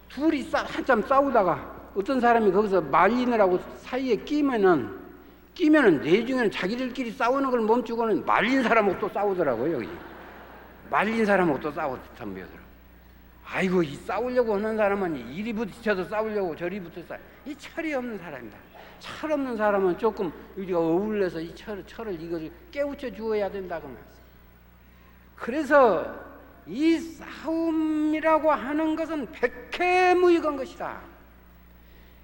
둘이 한참 싸우다가 어떤 사람이 거기서 말리느라고 사이에 끼면은 내중에는 자기들끼리 싸우는 걸 멈추고는 말린 사람하고 또 싸우더라고요. 여기 말린 사람하고 또 싸우더라고요. 아이고 이 싸우려고 하는 사람은 이리 부딪혀서 싸우려고 저리 붙어서 이 철이 없는 사람이다. 철 없는 사람은 조금 우리가 어울려서 이 철을 이걸 깨우쳐 주어야 된다고 말씀. 그래서 이 싸움이라고 하는 것은 백해무익한 것이다.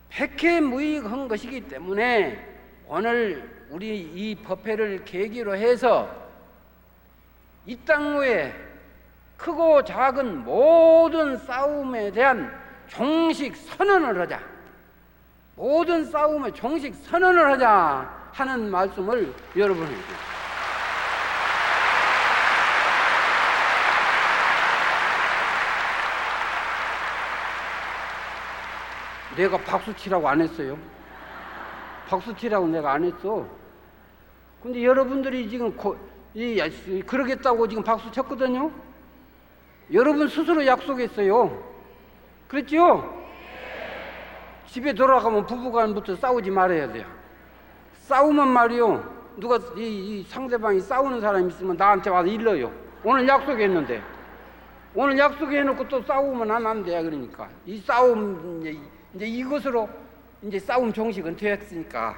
백해무익한 것이기 때문에 오늘 우리 이 법회를 계기로 해서 이 땅 위에 크고 작은 모든 싸움에 대한 종식 선언을 하자. 모든 싸움에 종식 선언을 하자 하는 말씀을 여러분에게. 내가 박수 치라고 안 했어요. 박수 치라고 내가 안 했어. 근데 여러분들이 지금 그러겠다고 지금 박수 쳤거든요. 여러분 스스로 약속했어요. 그랬죠? 집에 돌아가면 부부간부터 싸우지 말아야 돼요. 싸우면 말이요. 누가 이 상대방이 싸우는 사람이 있으면 나한테 와서 일러요. 오늘 약속했는데. 오늘 약속해놓고 또 싸우면 안 돼. 그러니까. 이 싸움, 이제 이것으로 이제 싸움 종식은 되었으니까.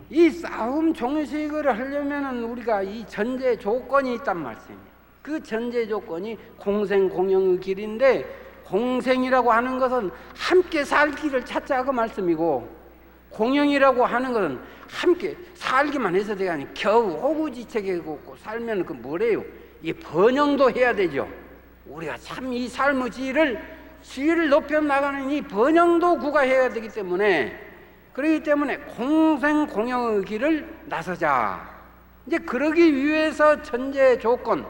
이 싸움 종식을 하려면은 우리가 이 전제 조건이 있단 말씀이에요. 그 전제 조건이 공생 공영의 길인데 공생이라고 하는 것은 함께 살 길을 찾자 그 말씀이고 공영이라고 하는 것은 함께 살기만 해서 되가 아니고 겨우 호구지책이고 살면 그 뭐래요? 이 번영도 해야 되죠. 우리가 참 이 삶의 질을 지위를 높여 나가는 이 번영도 구가해야 되기 때문에, 그렇기 때문에 공생공영의 길을 나서자. 이제 그러기 위해서 전제 조건이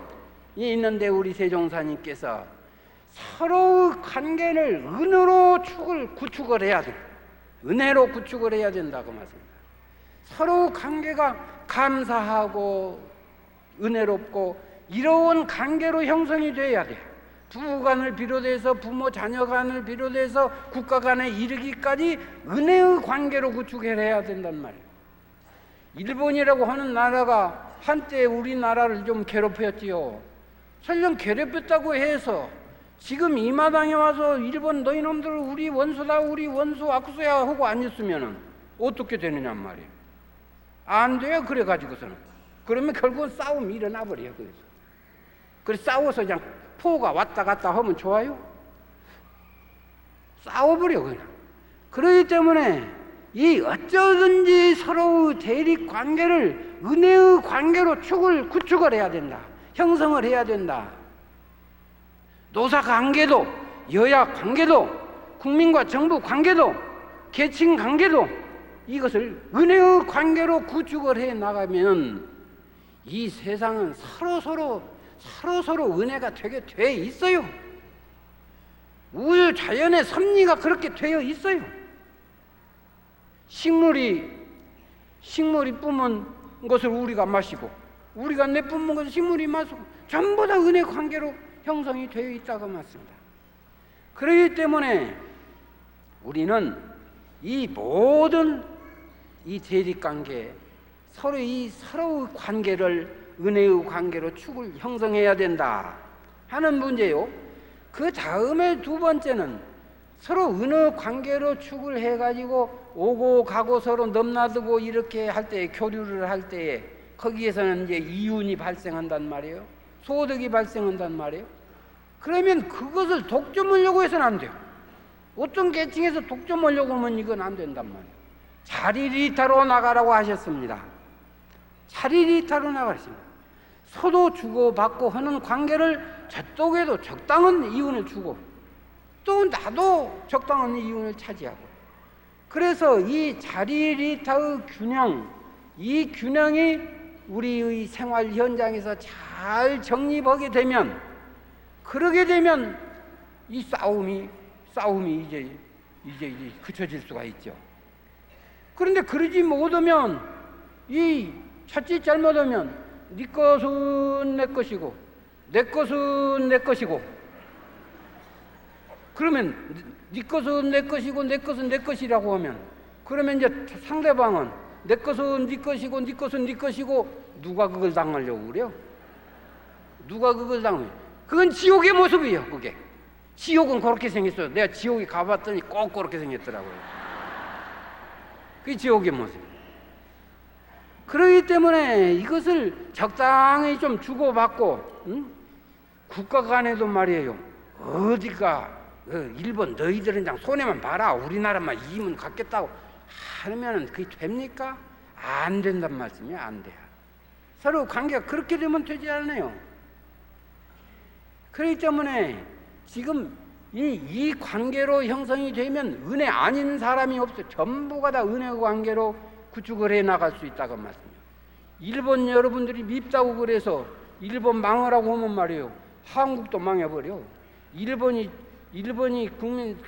있는데, 우리 세종사님께서 서로의 관계를 은혜로 구축을 해야 돼. 은혜로 구축을 해야 된다고 말씀합니다. 서로 관계가 감사하고 은혜롭고 이로운 관계로 형성이 돼야 돼. 부부 간을 비롯해서 부모 자녀 간을 비롯해서 국가 간에 이르기까지 은혜의 관계로 구축해야 된단 말이에요. 일본이라고 하는 나라가 한때 우리나라를 좀 괴롭혔지요. 설령 괴롭혔다고 해서 지금 이 마당에 와서 일본 너희놈들 우리 원수다, 우리 원수 악수야 하고 앉았으면 어떻게 되느냐 말이에요. 안 돼요. 그래가지고서는. 그러면 결국은 싸움이 일어나 버려요. 그래서 싸워서 그냥 포가 왔다 갔다 하면 좋아요? 싸워버려 그냥. 그렇기 때문에 이 어쩌든지 서로의 대립 관계를 은혜의 관계로 구축을 해야 된다. 형성을 해야 된다. 노사 관계도, 여야 관계도, 국민과 정부 관계도, 계층 관계도 이것을 은혜의 관계로 구축을 해 나가면 이 세상은 서로 은혜가 되게 돼 있어요. 우유 자연의 섭리가 그렇게 되어 있어요. 식물이 뿜은 것을 우리가 마시고, 우리가 내뿜은 것을 식물이 마시고, 전부 다 은혜 관계로 형성이 되어 있다고 말씀합니다. 그렇기 때문에 우리는 이 모든 이 대립관계, 서로의 관계를 은혜의 관계로 형성해야 된다 하는 문제요. 그 다음에 두 번째는 서로 은혜 관계로 축을 해가지고 오고 가고 서로 넘나들고 이렇게 할 때, 교류를 할 때에 거기에서는 이제 이윤이 발생한단 말이에요. 소득이 발생한단 말이에요. 그러면 그것을 독점하려고 해서는 안 돼요. 어떤 계층에서 독점하려고 하면 이건 안 된단 말이에요. 자리리타로 나가라고 하셨습니다. 자리리타로 나가셨습니다. 서로 주고받고 하는 관계를 저쪽에도 적당한 이윤을 주고, 또 나도 적당한 이윤을 차지하고, 그래서 이 자리리타의 균형, 이 균형이 우리의 생활 현장에서 잘 정립하게 되면, 그러게 되면 이 싸움이 이제 그쳐질 수가 있죠. 그런데 그러지 못하면, 이 자칫 잘못하면 네 것은 내 것이고 내 것은 내 것이고, 그러면 네 것은 내 것이고 내 것은 내 것이라고 하면, 그러면 이제 상대방은 내 것은 네 것이고 네 것은 네 것이고, 누가 그걸 당하려고 그래요? 누가 그걸 당해요? 그건 지옥의 모습이에요. 그게 지옥은 그렇게 생겼어요. 내가 지옥에 가봤더니 꼭 그렇게 생겼더라고요. 그게 지옥의 모습. 그렇기 때문에 이것을 적당히 좀 주고받고, 국가 간에도 말이에요. 어디가 일본 너희들은 그냥 손해만 봐라, 우리나라만 이문 갖겠다고 하면은 그게 됩니까? 안 된단 말씀이에요. 안 돼요. 서로 관계가 그렇게 되면 되지 않아요. 그렇기 때문에 지금 이 관계로 형성이 되면 은혜 아닌 사람이 없어요. 전부가 다 은혜 관계로 구축을 해 나갈 수 있다고 말씀이에요. 일본 여러분들이 밉다고 그래서 일본 망하라고 하면 말이에요. 한국도 망해버려. 일본이 국민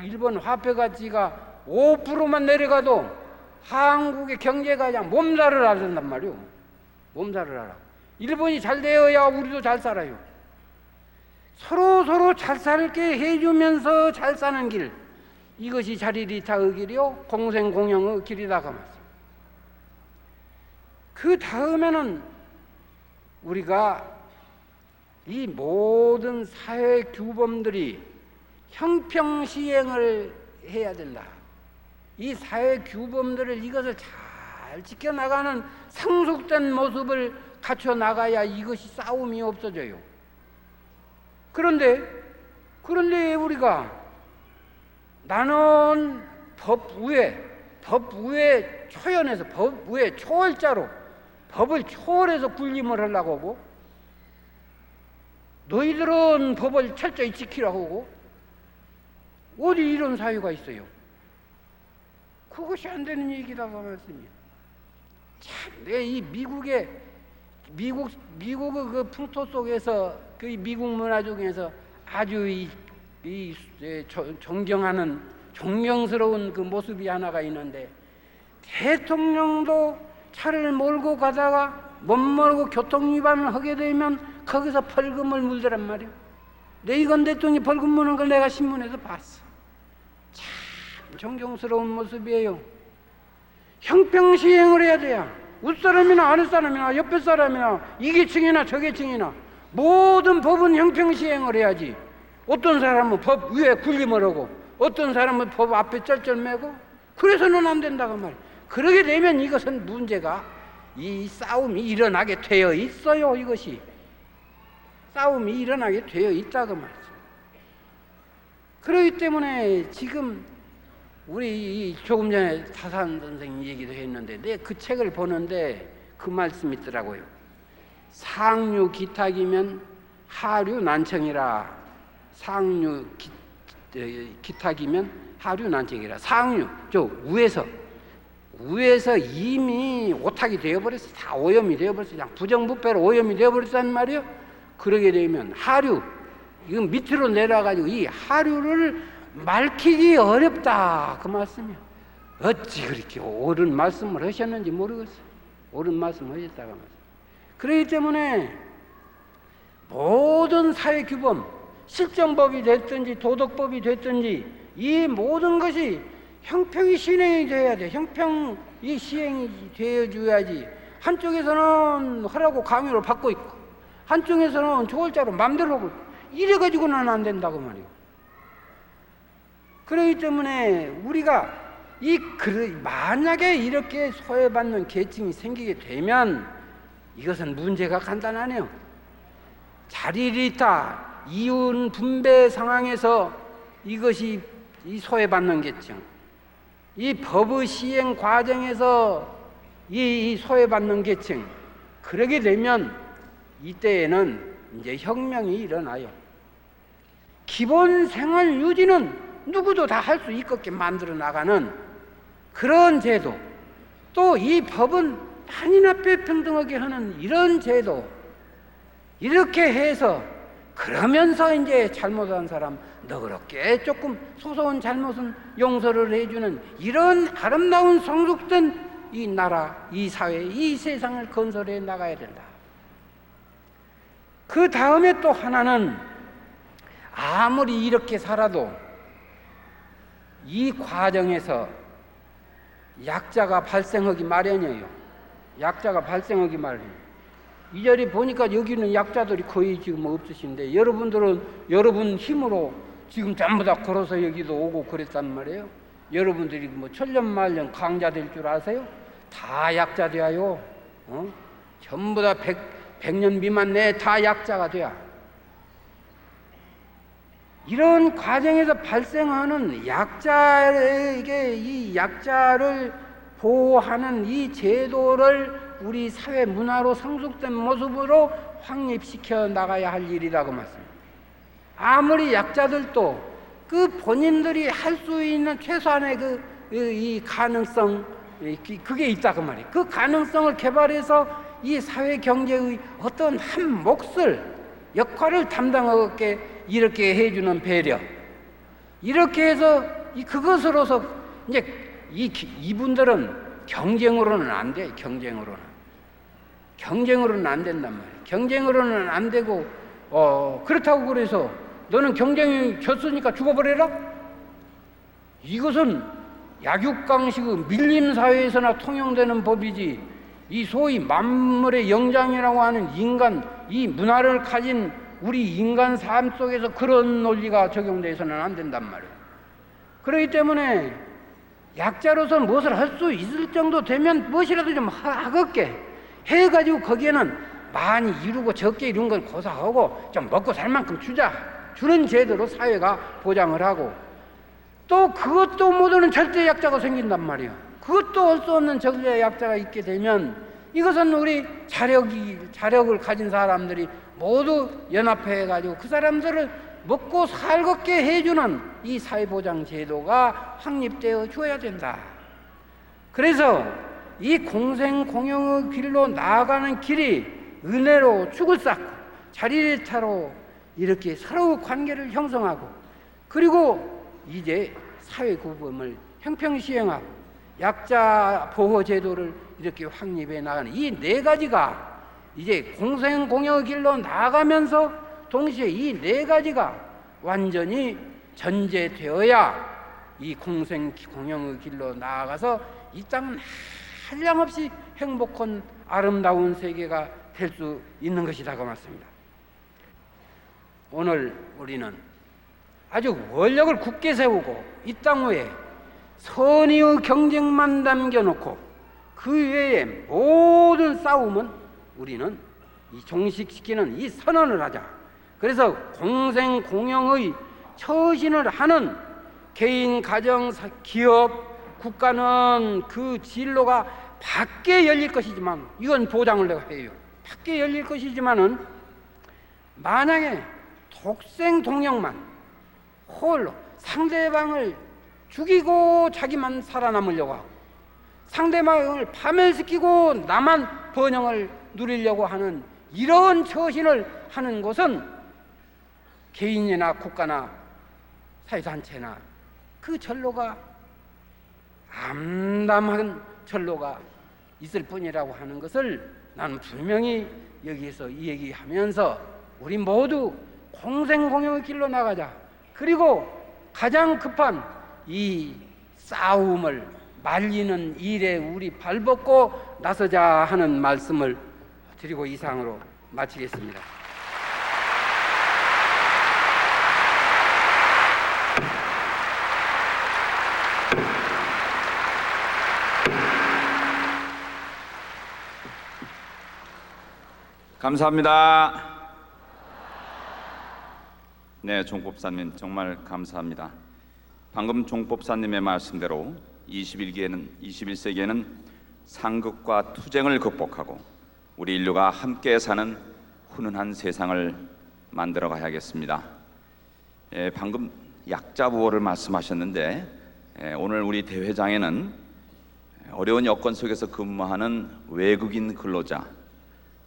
일본 화폐 가치가 5%만 내려가도 한국의 경제가 그냥 몸살을 앓는단 말이에요. 몸살을 앓아. 일본이 잘 되어야 우리도 잘 살아요. 서로 잘 살게 해주면서 잘 사는 길, 이것이 자리리타의 길이요 공생공영의 길이라고 말씀. 그 다음에는 우리가 이 모든 사회 규범들이 형평 시행을 해야 된다. 이 사회 규범들을 이것을 잘 지켜나가는 성숙된 모습을 갖춰 나가야 이것이 싸움이 없어져요. 그런데 우리가 나는 법 위에 초연해서 법 위에 초월자로 법을 초월해서 군림을 하려고 하고, 너희들은 법을 철저히 지키라고 하고, 어디 이런 사유가 있어요? 그것이 안 되는 얘기라고 말씀이에요. 참, 내 이 미국의 그 풍토 속에서 그 미국 문화 중에서 아주 존경하는 존경스러운 그 모습이 하나가 있는데, 대통령도 차를 몰고 가다가 못 몰고 교통 위반을 하게 되면 거기서 벌금을 물더란 말이에요. 레이건 대통령이 벌금 무는 걸 내가 신문에서 봤어. 참 존경스러운 모습이에요. 형평 시행을 해야 돼요. 윗사람이나 아랫사람이나 옆에 사람이나 이계층이나 저계층이나 모든 법은 형평 시행을 해야지. 어떤 사람은 법 위에 군림을 하고 어떤 사람은 법 앞에 쩔쩔매고 그래서는 안 된다고 말이에요. 그러게 되면 이것은 문제가 이 싸움이 일어나게 되어 있어요. 이것이 싸움이 일어나게 되어 있다고 말이죠. 그렇기 때문에 지금 우리 조금 전에 타산 선생님 얘기도 했는데 내 그 책을 보는데 그 말씀이 있더라고요. 상류 기탁이면 하류 난청이라. 상류 기탁이면 하류 난청이라. 상류 저 위에서 이미 오탁이 되어버렸어. 다 오염이 되어버렸어. 그냥 부정부패로 오염이 되어버렸단 말이에요. 그러게 되면 하류, 이건 밑으로 내려가지고 이 하류를 말키기 어렵다 그 말씀이에요. 어찌 그렇게 옳은 말씀을 하셨는지 모르겠어요. 옳은 말씀을 하셨다고 말씀. 그렇기 때문에 모든 사회규범, 실정법이 됐든지 도덕법이 됐든지 이 모든 것이 형평이 시행이 돼야 돼. 형평이 시행이 되어줘야지. 한쪽에서는 하라고 강요를 받고 있고 한쪽에서는 조월자로 맘대로 하고 이래가지고는 안 된다고 말이에요. 그렇기 때문에 우리가 만약에 이렇게 소외받는 계층이 생기게 되면 이것은 문제가 간단하네요. 자리리타 이윤 분배 상황에서 이것이 이 소외받는 계층, 이 법의 시행 과정에서 이 소외받는 계층, 그러게 되면 이때에는 이제 혁명이 일어나요. 기본 생활 유지는 누구도 다 할 수 있게 만들어 나가는 그런 제도, 또 이 법은 한인합해 평등하게 하는 이런 제도, 이렇게 해서 그러면서 이제 잘못한 사람 너그럽게 조금 소소한 잘못은 용서를 해주는 이런 아름다운 성숙된 이 나라, 이 사회, 이 세상을 건설해 나가야 된다. 그 다음에 또 하나는 아무리 이렇게 살아도 이 과정에서 약자가 발생하기 마련이에요. 약자가 발생하기 마련이에요. 이 자리 보니까 여기는 약자들이 거의 지금 없으신데 여러분들은 여러분 힘으로 지금 전부 다 걸어서 여기도 오고 그랬단 말이에요. 여러분들이 뭐 천년만년 강자 될 줄 아세요? 다 약자 돼요. 전부 다 100년 미만 내 다 약자가 돼야. 이런 과정에서 발생하는 약자에게 이 약자를 보호하는 이 제도를 우리 사회 문화로 성숙된 모습으로 확립시켜 나가야 할 일이라고 말씀합니다. 아무리 약자들도 그 본인들이 할 수 있는 최소한의 이 가능성, 그게 있다고 말이에요. 그 가능성을 개발해서 이 사회 경제의 어떤 한 몫을 역할을 담당하게 이렇게 해주는 배려, 이렇게 해서 그것으로서 이제 이분들은 경쟁으로는 안 돼. 경쟁으로는 안 된단 말이에요. 경쟁으로는 안 되고 그렇다고 그래서 너는 경쟁이 졌으니까 죽어버려라? 이것은 약육강식의 밀림사회에서나 통용되는 법이지, 이 소위 만물의 영장이라고 하는 인간, 이 문화를 가진 우리 인간 삶 속에서 그런 논리가 적용돼서는 안 된단 말이에요. 그렇기 때문에 약자로서 무엇을 할 수 있을 정도 되면 무엇이라도 좀 하겠게 해가지고 거기에는 많이 이루고 적게 이룬 건 고사하고 좀 먹고 살 만큼 주는 제도로 사회가 보장을 하고, 또 그것도 못하는 절대 약자가 생긴단 말이에요. 그것도 할 수 없는 절대 약자가 있게 되면 이것은 우리 자력을 가진 사람들이 모두 연합해 가지고 그 사람들을 먹고 살겁게 해주는 이 사회보장제도가 확립되어 줘야 된다. 그래서 이 공생공영의 길로 나아가는 길이 은혜로 축을 쌓고 자리례차로 이렇게 서로 관계를 형성하고, 그리고 이제 사회구범을 형평 시행하고 약자 보호 제도를 이렇게 확립해 나가는 이 네 가지가 이제 공생공영의 길로 나아가면서 동시에 이 네 가지가 완전히 전제되어야 이 공생공영의 길로 나아가서 이 땅은 한량없이 행복한 아름다운 세계가 될 수 있는 것이라고 말씀입니다. 오늘 우리는 아주 원력을 굳게 세우고 이 땅 위에 선의의 경쟁만 남겨놓고 그 외에 모든 싸움은 우리는 이 종식시키는 이 선언을 하자. 그래서 공생공영의 처신을 하는 개인, 가정, 기업, 국가는 그 진로가 밖에 열릴 것이지만, 이건 보장을 내가 해요. 밖에 열릴 것이지만은 만약에 독생동역만 홀로 상대방을 죽이고 자기만 살아남으려고 하고 상대방을 파멸시키고 나만 번영을 누리려고 하는 이런 처신을 하는 것은 개인이나 국가나 사회단체나 그 전로가 암담한 전로가 있을 뿐이라고 하는 것을 나는 분명히 여기에서 이 얘기하면서 우리 모두 공생공영의 길로 나가자. 그리고 가장 급한 이 싸움을 말리는 일에 우리 발벗고 나서자 하는 말씀을 드리고 이상으로 마치겠습니다. 감사합니다. 네, 종법사님 정말 감사합니다. 방금 종법사님의 말씀대로 21세기에는 상극과 투쟁을 극복하고 우리 인류가 함께 사는 훈훈한 세상을 만들어 가야겠습니다. 방금 약자부호를 말씀하셨는데 오늘 우리 대회장에는 어려운 여건 속에서 근무하는 외국인 근로자,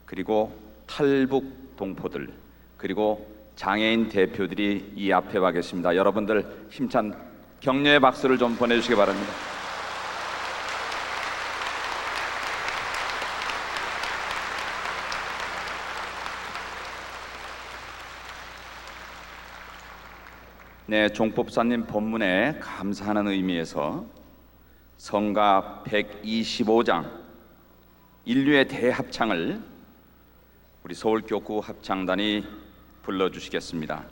그리고 탈북 동포들, 그리고 장애인 대표들이 이 앞에 와 계십니다. 여러분들 힘찬 격려의 박수를 좀 보내주시기 바랍니다. 네, 종법사님 법문에 감사하는 의미에서 성가 125장 인류의 대합창을 우리 서울교구 합창단이 불러주시겠습니다.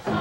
사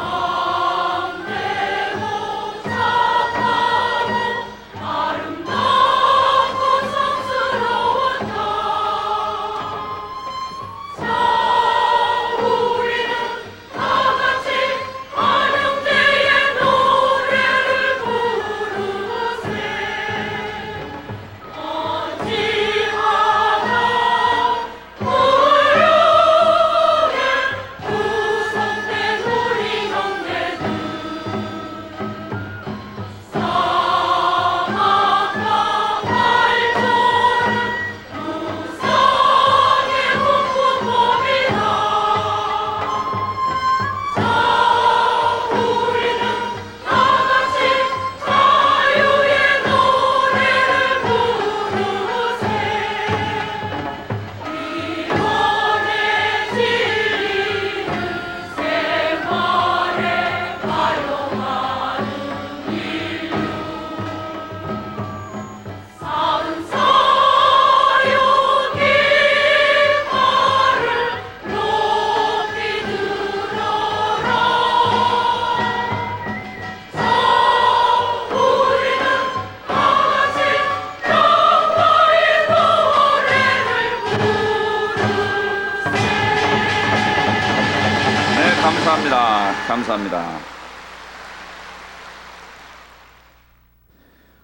감사합니다.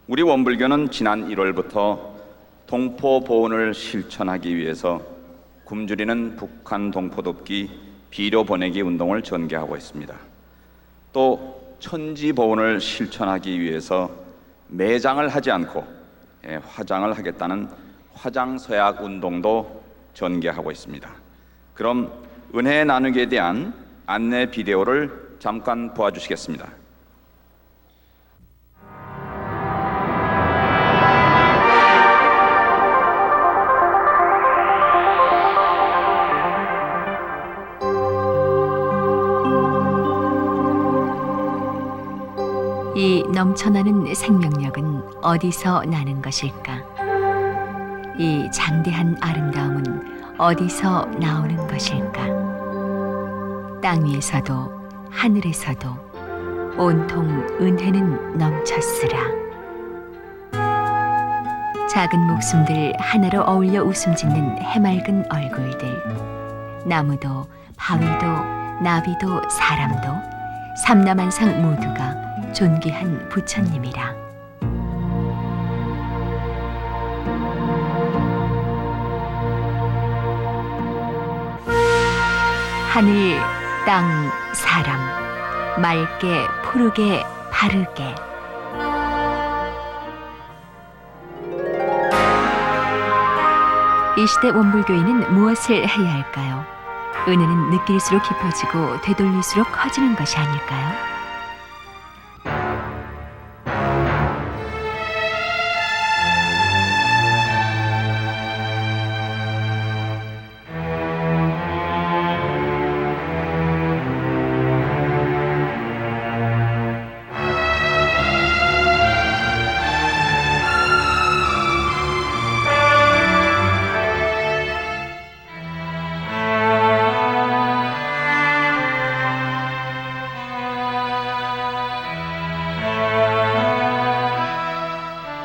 우리 원불교는 지난 1월부터 동포 보훈을 실천하기 위해서 굶주리는 북한 동포 돕기 비료 보내기 운동을 전개하고 있습니다. 또 천지 보훈을 실천하기 위해서 매장을 하지 않고 화장을 하겠다는 화장서약 운동도 전개하고 있습니다. 그럼 은혜 나누기에 대한 안내 비디오를 잠깐 보아주시겠습니다. 이 넘쳐나는 생명력은 어디서 나는 것일까? 이 장대한 아름다움은 어디서 나오는 것일까? 땅 위에서도 하늘에서도 온통 은혜는 넘쳤으라. 작은 목숨들 하나로 어울려 웃음 짓는 해맑은 얼굴들. 나무도 바위도 나비도 사람도 삼라만상 모두가 존귀한 부처님이라. 하늘, 땅, 사람, 맑게, 푸르게, 바르게. 이 시대 원불교인은 무엇을 해야 할까요? 은혜는 느낄수록 깊어지고 되돌릴수록 커지는 것이 아닐까요?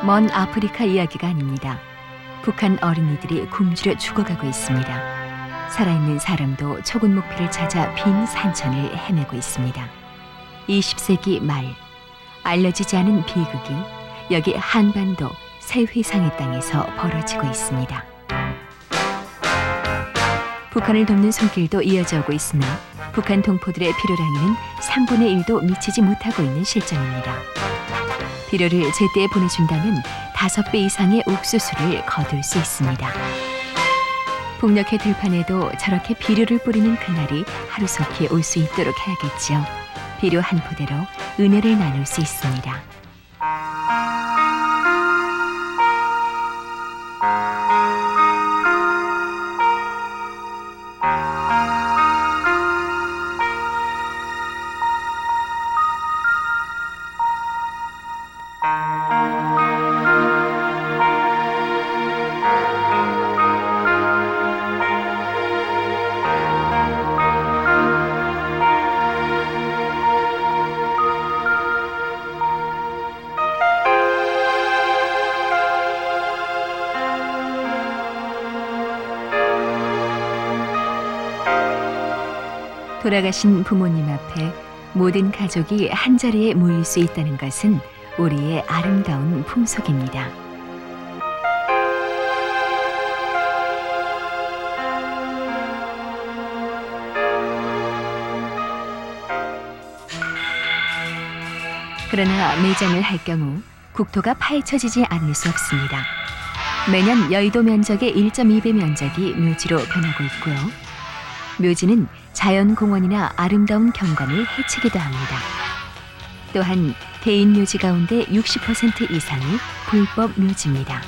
먼 아프리카 이야기가 아닙니다. 북한 어린이들이 굶주려 죽어가고 있습니다. 살아있는 사람도 초군 목표를 찾아 빈 산천을 헤매고 있습니다. 20세기 말, 알려지지 않은 비극이 여기 한반도 새회상의 땅에서 벌어지고 있습니다. 북한을 돕는 손길도 이어져 오고 있으나 북한 동포들의 필요량에는 3분의 1도 미치지 못하고 있는 실정입니다. 비료를 제때에 보내준다면 5배 이상의 옥수수를 거둘 수 있습니다. 북녘의 들판에도 저렇게 비료를 뿌리는 그날이 하루속히 올 수 있도록 해야겠죠. 비료 한 포대로 은혜를 나눌 수 있습니다. 돌아가신 부모님 앞에 모든 가족이 한자리에 모일 수 있다는 것은 우리의 아름다운 풍속입니다. 그러나 매장을 할 경우 국토가 파헤쳐지지 않을 수 없습니다. 매년 여의도 면적의 1.2배 면적이 묘지로 변하고 있고요. 묘지는 자연공원이나 아름다운 경관을 해치기도 합니다. 또한 개인 묘지 가운데 60% 이상이 불법 묘지입니다.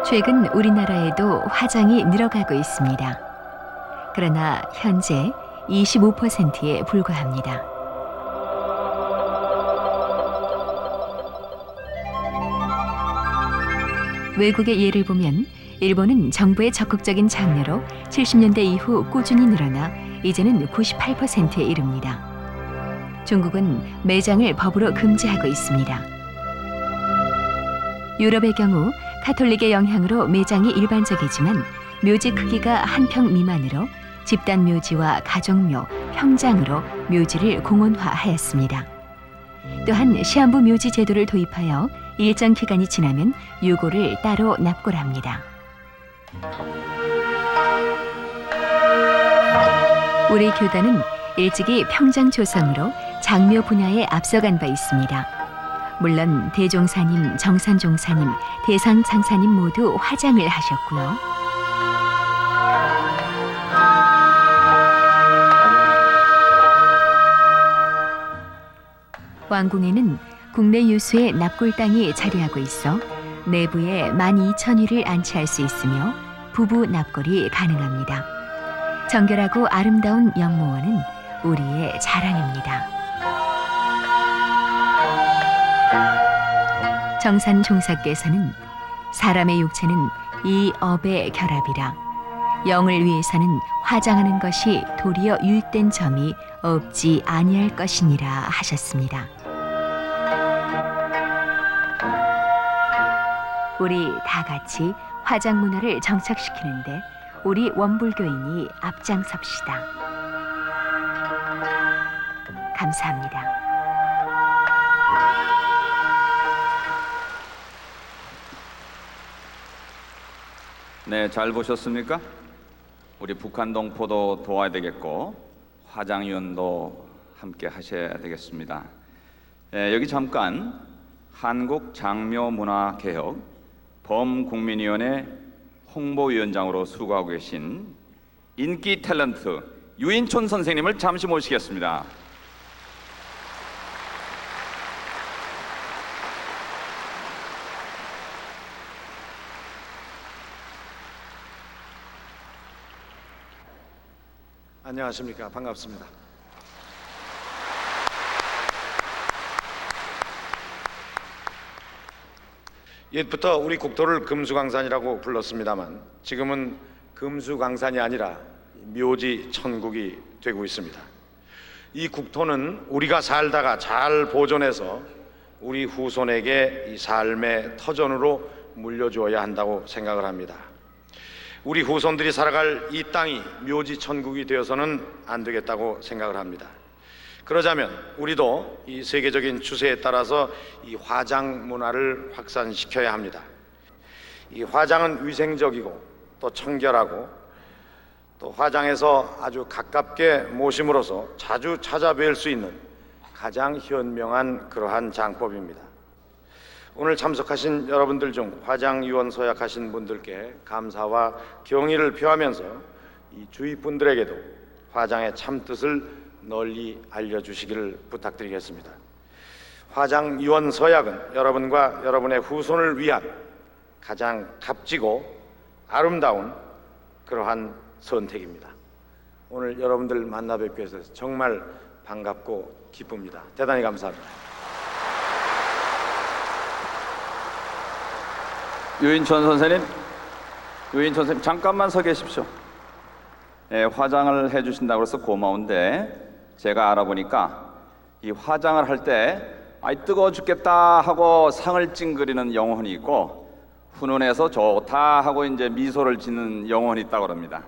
최근 우리나라에도 화장이 늘어가고 있습니다. 그러나 현재 25%에 불과합니다. 외국의 예를 보면 일본은 정부의 적극적인 장려로 70년대 이후 꾸준히 늘어나 이제는 98%에 이릅니다. 중국은 매장을 법으로 금지하고 있습니다. 유럽의 경우 카톨릭의 영향으로 매장이 일반적이지만 묘지 크기가 한 평 미만으로 집단 묘지와 가정묘, 평장으로 묘지를 공원화하였습니다. 또한 시한부 묘지 제도를 도입하여 일정 기간이 지나면 유고를 따로 납골합니다. 우리 교단은 일찍이 평장 조성으로 장묘 분야에 앞서간 바 있습니다. 물론 대종사님, 정산종사님, 대상장사님 모두 화장을 하셨고요. 왕궁에는 국내 유수의 납골당이 자리하고 있어 내부에 12,000위를 안치할 수 있으며 부부 납골이 가능합니다. 정결하고 아름다운 영모원은 우리의 자랑입니다. 정산 종사께서는 사람의 육체는 이 업의 결합이라 영을 위해서는 화장하는 것이 도리어 유익된 점이 없지 아니할 것이니라 하셨습니다. 우리 다 같이 화장 문화를 정착시키는데 우리 원불교인이 앞장섭시다. 감사합니다. 네, 잘 보셨습니까? 우리 북한 동포도 도와야 되겠고 화장위원도 함께 하셔야 되겠습니다. 여기 잠깐 한국장묘문화개혁 범국민위원회 홍보위원장으로 수고하고 계신 인기 탤런트 유인촌 선생님을 잠시 모시겠습니다. 안녕하십니까. 반갑습니다. 옛부터 우리 국토를 금수강산이라고 불렀습니다만 지금은 금수강산이 아니라 묘지 천국이 되고 있습니다. 이 국토는 우리가 살다가 잘 보존해서 우리 후손에게 이 삶의 터전으로 물려주어야 한다고 생각을 합니다. 우리 후손들이 살아갈 이 땅이 묘지 천국이 되어서는 안 되겠다고 생각을 합니다. 그러자면 우리도 이 세계적인 추세에 따라서 이 화장 문화를 확산시켜야 합니다. 이 화장은 위생적이고 또 청결하고 또 화장에서 아주 가깝게 모심으로써 자주 찾아뵐 수 있는 가장 현명한 그러한 장법입니다. 오늘 참석하신 여러분들 중 화장위원 서약하신 분들께 감사와 경의를 표하면서 이 주위 분들에게도 화장의 참뜻을 널리 알려주시기를 부탁드리겠습니다. 화장위원 서약은 여러분과 여러분의 후손을 위한 가장 값지고 아름다운 그러한 선택입니다. 오늘 여러분들 만나 뵙게 해서 정말 반갑고 기쁩니다. 대단히 감사합니다. 유인촌 선생님 잠깐만 서 계십시오. 화장을 해주신다고 해서 고마운데 제가 알아보니까 이 화장을 할 때 아이 뜨거워 죽겠다 하고 상을 찡그리는 영혼이 있고 훈훈해서 좋다 하고 이제 미소를 짓는 영혼이 있다고 합니다.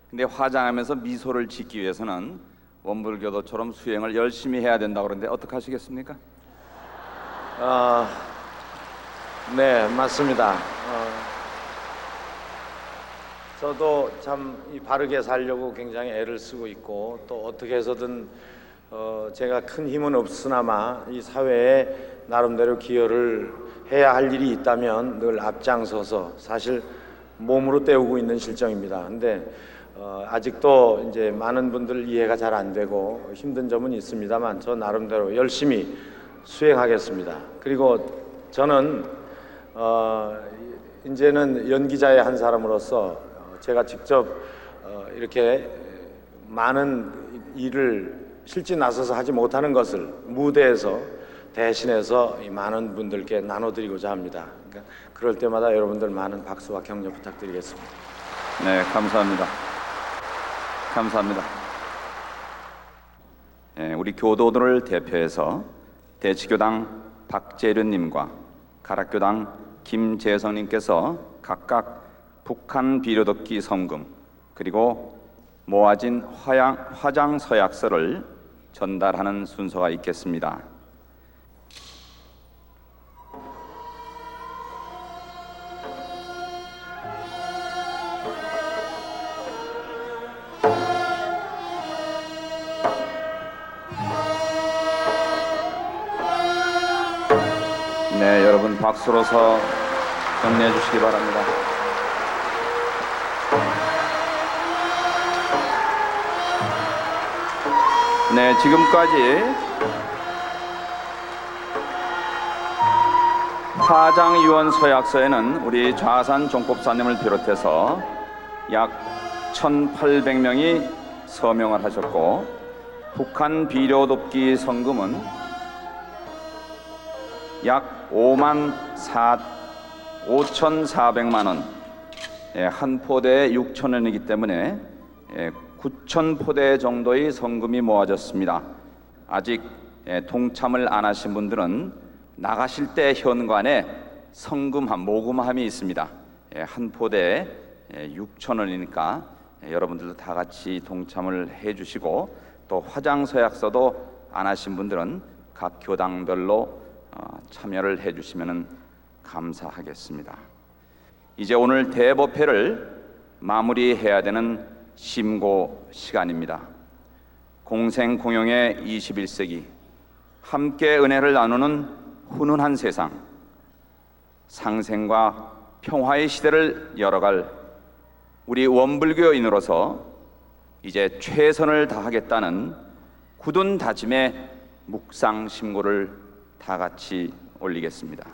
근데 화장하면서 미소를 짓기 위해서는 원불교도처럼 수행을 열심히 해야 된다고 그러는데 어떻게 하시겠습니까? 네, 맞습니다. 저도 참 바르게 살려고 굉장히 애를 쓰고 있고 또 어떻게 해서든 제가 큰 힘은 없으나마 이 사회에 나름대로 기여를 해야 할 일이 있다면 늘 앞장서서 사실 몸으로 때우고 있는 실정입니다. 근데 아직도 이제 많은 분들 이해가 잘 안 되고 힘든 점은 있습니다만 저 나름대로 열심히 수행하겠습니다. 그리고 저는 이제는 연기자의 한 사람으로서 제가 직접 이렇게 많은 일을 실제 나서서 하지 못하는 것을 무대에서 대신해서 이 많은 분들께 나눠드리고자 합니다. 그러니까 그럴 때마다 여러분들 많은 박수와 격려 부탁드리겠습니다. 네, 감사합니다. 감사합니다. 우리 교도들을 대표해서 대치교당 박재륜님과 가락교당 김재성님께서 각각 북한 비료덮기 성금 그리고 모아진 화장 서약서를 전달하는 순서가 있겠습니다. 네, 여러분 박수로서 격려해 주시기 바랍니다. 네, 지금까지 화장유언 서약서에는 우리 좌산 종법사님을 비롯해서 약 1,800명이 서명을 하셨고, 북한 비료돕기 성금은 약 5,400만 원, 한 포대에 6,000원이기 때문에 9,000포대 정도의 성금이 모아졌습니다. 아직 동참을 안 하신 분들은 나가실 때 현관에 모금함이 있습니다. 한 포대에 6,000원이니까 여러분들도 다 같이 동참을 해주시고, 또 화장서약서도 안 하신 분들은 각 교당별로 참여를 해주시면 감사하겠습니다. 이제 오늘 대법회를 마무리해야 되는 심고 시간입니다. 공생공영의 21세기, 함께 은혜를 나누는 훈훈한 세상, 상생과 평화의 시대를 열어갈 우리 원불교인으로서 이제 최선을 다하겠다는 굳은 다짐의 묵상심고를 다 같이 올리겠습니다.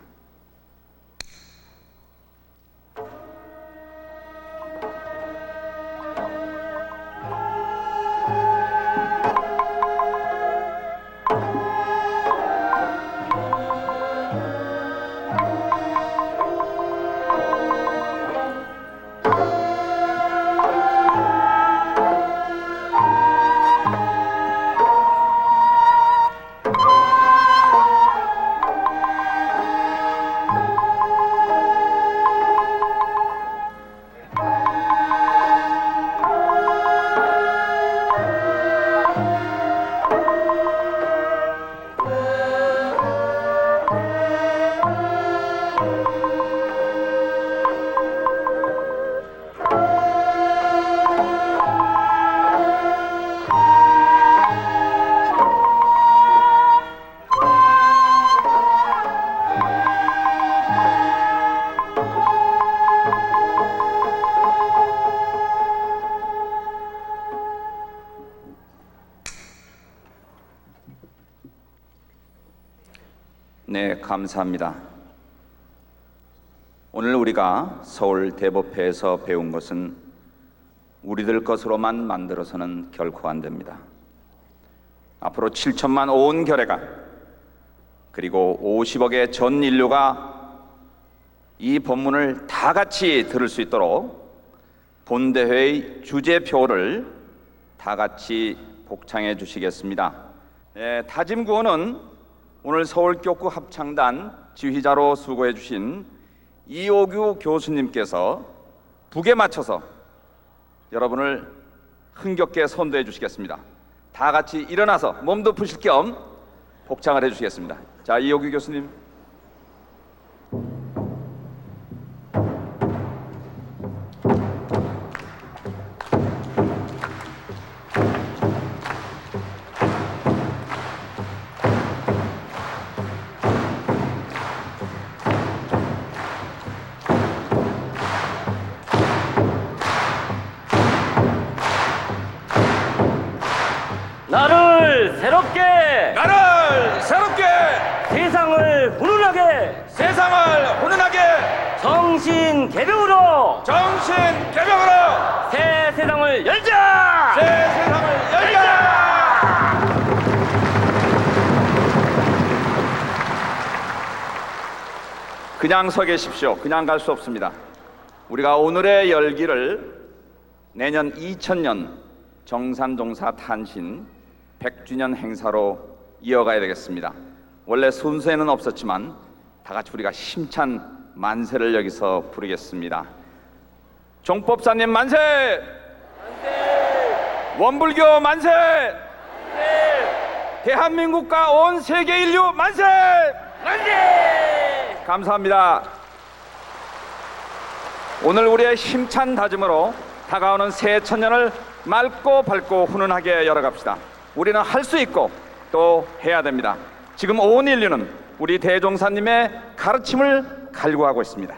네, 감사합니다. 오늘 우리가 서울 대법회에서 배운 것은 우리들 것으로만 만들어서는 결코 안 됩니다. 앞으로 7천만 온 결의가, 그리고 50억의 전 인류가 이 법문을 다 같이 들을 수 있도록 본대회의 주제표를 다 같이 복창해 주시겠습니다. 다짐구호는 오늘 서울교구 합창단 지휘자로 수고해 주신 이호규 교수님께서 북에 맞춰서 여러분을 흥겹게 선도해 주시겠습니다. 다 같이 일어나서 몸도 푸실 겸 복창을 해 주시겠습니다. 자, 이호규 교수님. 나를 새롭게 세상을 훈훈하게 정신 개벽으로 새 세상을 열자. 그냥 서 계십시오. 그냥 갈 수 없습니다. 우리가 오늘의 열기를 내년 2000년 정산동사 탄신 100주년 행사로 이어가야 되겠습니다. 원래 순서에는 없었지만 다 같이 우리가 힘찬 만세를 여기서 부르겠습니다. 종법사님 만세! 원불교 만세! 대한민국과 온 세계 인류 만세! 감사합니다. 오늘 우리의 힘찬 다짐으로 다가오는 새 천년을 맑고 밝고 훈훈하게 열어갑시다. 우리는 할 수 있고 또 해야 됩니다. 지금 온 인류는 우리 대종사님의 가르침을 갈구하고 있습니다.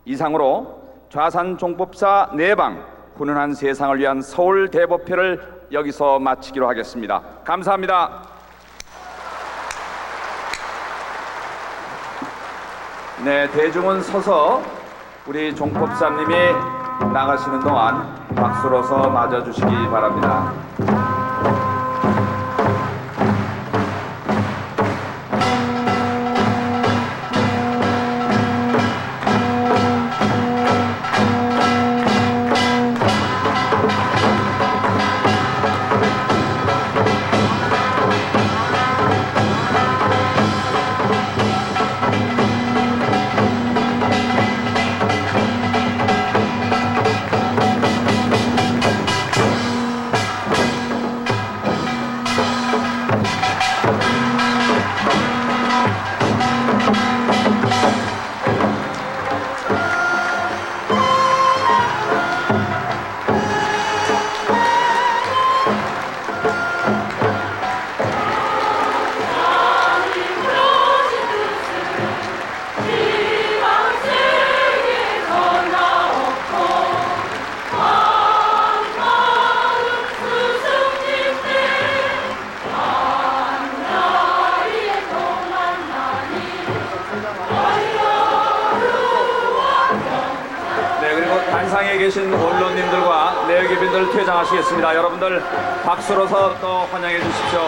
이상으로 좌산 종법사 내방 훈훈한 세상을 위한 서울 대법회를 여기서 마치기로 하겠습니다. 감사합니다. 네, 대중은 서서 우리 종법사님이 나가시는 동안 박수로서 맞아주시기 바랍니다. 단상에 계신 언론님들과 내외계빈들 퇴장하시겠습니다. 여러분들 박수로서 또 환영해 주십시오.